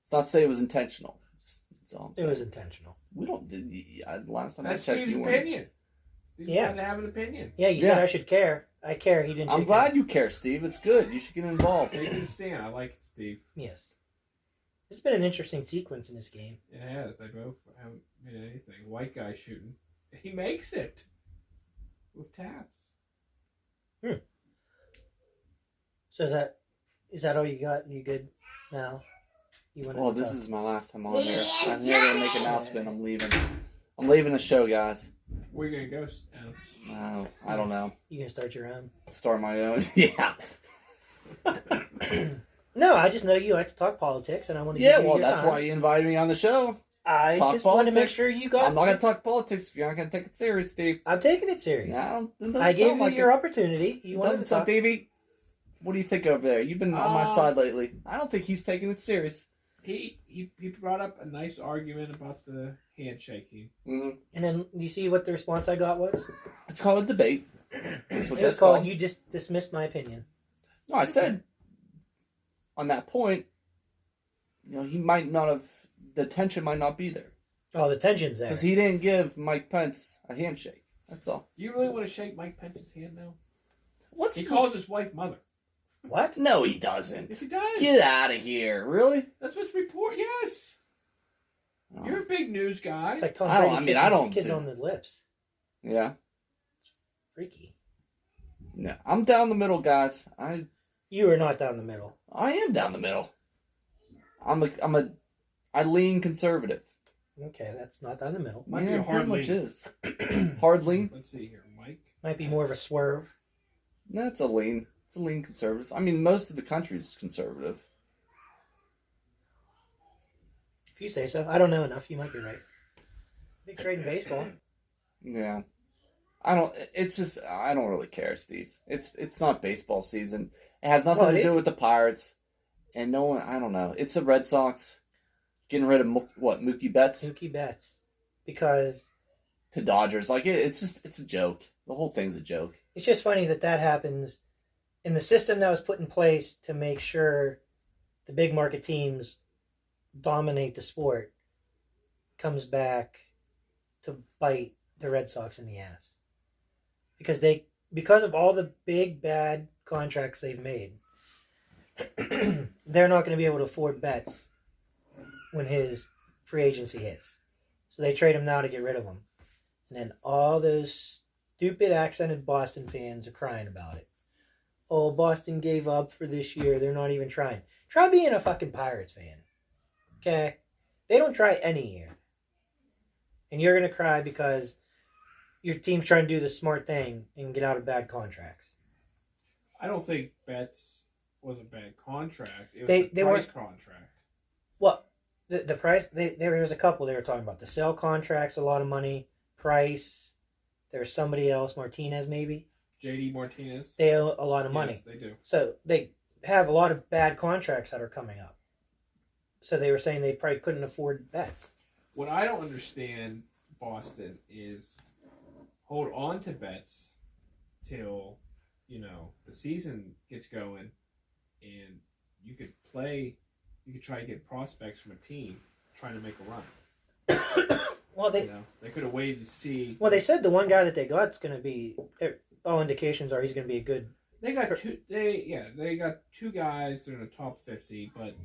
it's not to say it was intentional. That's all I'm It saying. was intentional. We don't. Last time That's I checked, Steve's you weren't. opinion. He's Yeah. allowed to have an opinion. Yeah, you said I should care. I care. He didn't. I'm glad you care, Steve. It's good. You should get involved. Take a stand. I like it, Steve. Yes. It's been an interesting sequence in this game. It has. They both haven't made anything. White guy shooting. He makes it with tats. So is that all you got? You good now? You want? Well, this is my last time on here. I'm here to make an announcement. I'm leaving. I'm leaving the show, guys. Where you gonna go, Adam? No, I don't know. You gonna start your own? Start my own. Yeah. No, I just know you like to talk politics, and I want to. Yeah, give you well, your that's time. why you invited me on the show. I talk just want to make politics. sure you got. I'm not going to talk politics if you're not going to take it serious, Steve. I'm taking it serious. No, it doesn't I gave sound you like your it. opportunity. You wanted Doesn't to sound, talk. Davey, what do you think over there? You've been on my side lately. I don't think he's taking it serious. He brought up a nice argument about the handshaking. Mm-hmm. And then you see what the response I got was? It's called a debate. That's what It was that's called. You just dismissed my opinion. No, I said on that point, he might not have, the tension might not be there. Oh, the tension's there. Because he didn't give Mike Pence a handshake. That's all. Do you really want to shake Mike Pence's hand now? What's He calls his wife mother. What? No, he doesn't. Yes, he does. Get out of here. Really? That's what's report. Yes. Oh. You're a big news guy. It's like Tom I don't- Brady I mean, kissing I don't kids do- on the lips. Yeah. Freaky. No, I'm down the middle, guys. You are not down the middle. I am down the middle. I lean conservative. Okay, that's not down the middle. Might be Yeah, a hard pretty much lean. is. Hard lean? Let's see here, Mike. Might be more of a swerve. That's a lean. It's a lean conservative. I mean, most of the country's conservative. If you say so. I don't know enough. You might be right. Big trade in baseball. Yeah. I don't really care, Steve. It's not baseball season. It has nothing Well, to it do is. with the Pirates. And no one, I don't know. It's the Red Sox getting rid of, Mookie Betts Mookie Betts. Because to Dodgers. Like, it's a joke. The whole thing's a joke. it's just funny that happens in the system that was put in place to make sure the big market teams dominate the sport comes back to bite the Red Sox in the ass. Because of all the big bad contracts they've made, they're not going to be able to afford Betts when his free agency hits. So they trade him now to get rid of him. And then all those stupid accented Boston fans are crying about it. Oh, Boston gave up for this year. They're not even trying. Try being a fucking Pirates fan. Okay? They don't try any year. And you're going to cry because your team's trying to do the smart thing and get out of bad contracts. I don't think Betts was a bad contract. It was They the price weren't- contract. Well, the price, there was a couple they were talking about. The sell contracts, a lot of money. Price, there's somebody else, Martinez maybe. JD Martinez. They owe a lot of money. Yes, they do. So they have a lot of bad contracts that are coming up. So they were saying they probably couldn't afford Betts. What I don't understand, Boston, is hold on to Betts till, the season gets going and you could try to get prospects from a team trying to make a run. Well, They could have waited to see. Well, they said the one guy that they got is going to be. All indications are he's going to be a good. They got two. They got two guys. They're in the top 50, but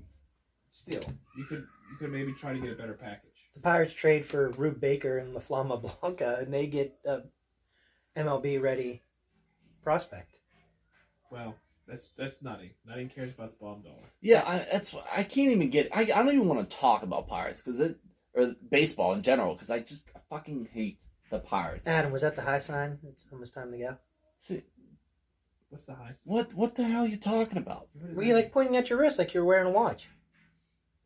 still, you could maybe try to get a better package. The Pirates trade for Rube Baker and La Flama Blanca, and they get a MLB ready prospect. Well, that's Nutting. Nutting cares about the bottom dollar. Yeah, I can't even get. I don't even want to talk about Pirates or baseball in general because I fucking hate the Pirates. Adam, was that the high sign? It's almost time to go. See, What's the high? what the hell are you talking about? Were you like pointing at your wrist like you're wearing a watch?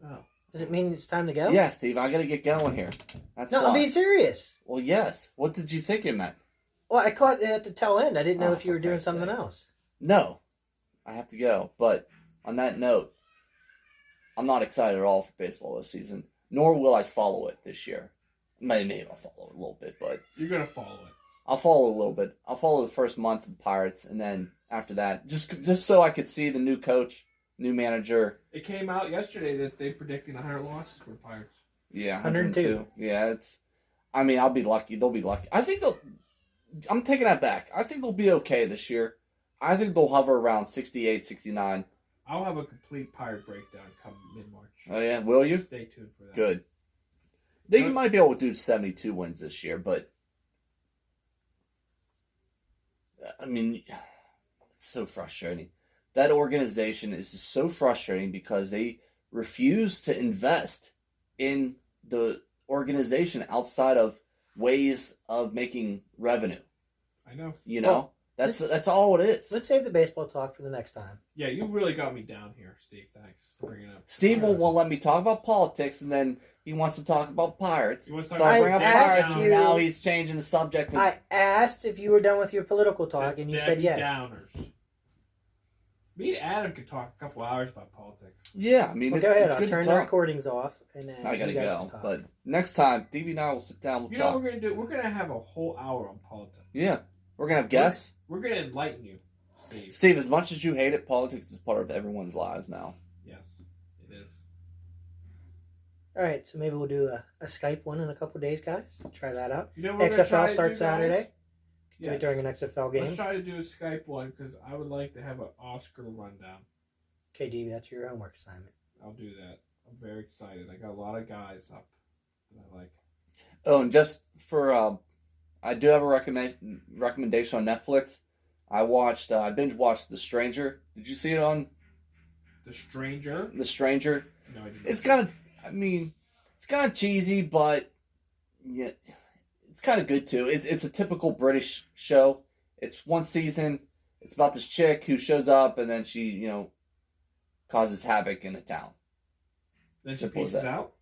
Oh. Does it mean it's time to go? Yeah, Steve, I got to get going here. That's No, why. I'm being serious. Well, yes. What did you think it meant? Well, I caught it at the tail end. I didn't know Oh, if you were for doing Christ's something sake. else. No, I have to go. But on that note, I'm not excited at all for baseball this season. Nor will I follow it this year. Maybe I'll follow it a little bit, but You're gonna follow it. I'll follow a little bit. I'll follow the first month of the Pirates, and then after that, just so I could see the new coach, new manager. It came out yesterday that they're predicting 100 losses for the Pirates. Yeah, 102. 102. Yeah, I'll be lucky. They'll be lucky. I think I'm taking that back. I think they'll be okay this year. I think they'll hover around 68, 69. I'll have a complete Pirate breakdown come mid-March. Oh, yeah? Will you? Stay tuned for that. Good. They might be able to do 72 wins this year, but I mean, it's so frustrating. That organization is just so frustrating because they refuse to invest in the organization outside of ways of making revenue. I know. You know, that's all it is. Let's save the baseball talk for the next time. Yeah, you really got me down here, Steve. Thanks for bringing it up. Steve won't let me talk about politics, and then he wants to talk about Pirates. He wants to So talk I about bring up Debbie Pirates, Downers. and now he's changing the subject. I asked if you were done with your political talk, and you said Debbie yes. Downers. Me and Adam could talk a couple hours about politics. Yeah, I mean, Well, it's, go ahead. it's I'll good turn to the talk. recordings off, and then I gotta you guys go, can talk. but next time, DB and I will sit down. We'll You know talk. what we're gonna do? We're gonna have a whole hour on politics. Yeah, we're gonna have guests. We're gonna enlighten you, Steve. Steve, as much as you hate it, politics is part of everyone's lives now. Yes, it is. All right, so maybe we'll do a Skype one in a couple days, guys. Try that out. You know what we're gonna try XFL to starts do, guys? Saturday. Do Yes. it during an XFL game. Let's try to do a Skype one because I would like to have an Oscar rundown. Okay, DB, that's your homework assignment. I'll do that. I'm very excited. I got a lot of guys up that I like. Oh, and just for, I do have a recommendation on Netflix. I binge watched The Stranger. Did you see it on The Stranger? The Stranger? No, I didn't. It's kind of cheesy, but yeah, it's kind of good too. It's a typical British show. It's one season. It's about this chick who shows up and then she, causes havoc in a town. Then she Simple as pieces that. out?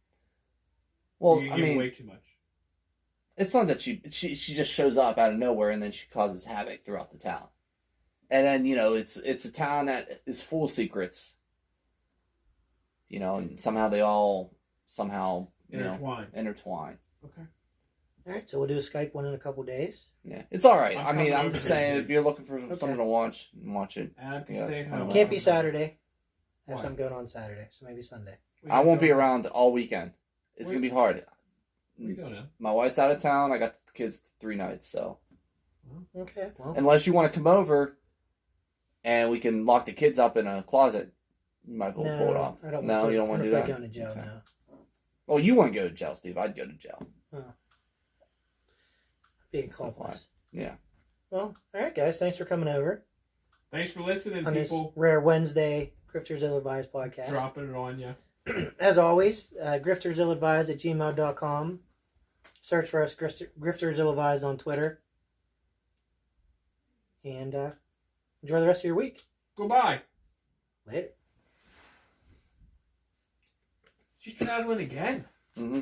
Well, You I give mean, away too much. it's not that she just shows up out of nowhere and then she causes havoc throughout the town. And then, it's a town that is full of secrets. And somehow they all intertwine. Okay. All right, so we'll do a Skype one in a couple days. Yeah, it's all right. I'm I mean, coming I'm over just here, saying, Steve. if you're looking for Okay. something to watch it. Adam can Yes, stay I home. don't know. Can't be Saturday. I have Why? something going on Saturday, so maybe Sunday. I won't be around all weekend. It's Where- gonna be hard. Where you go now? My wife's out of town. I got the kids 3 nights, so Okay, well, unless you want to come over, and we can lock the kids up in a closet, you might be able to pull it off. I don't. No, you don't want to do that. Going to jail Okay. now. Well, you want to go to jail, Steve? I'd go to jail. Being Stuff like- culpable. Yeah. Well, all right, guys. Thanks for coming over Thanks for listening, on this people. rare Wednesday Grifters Ill-Advised podcast. Dropping it on you. As always, griftersilladvised@gmail.com. Search for us, Grifters Ill-Advised on Twitter. And enjoy the rest of your week. Goodbye. Later. She's traveling again. Mm-hmm.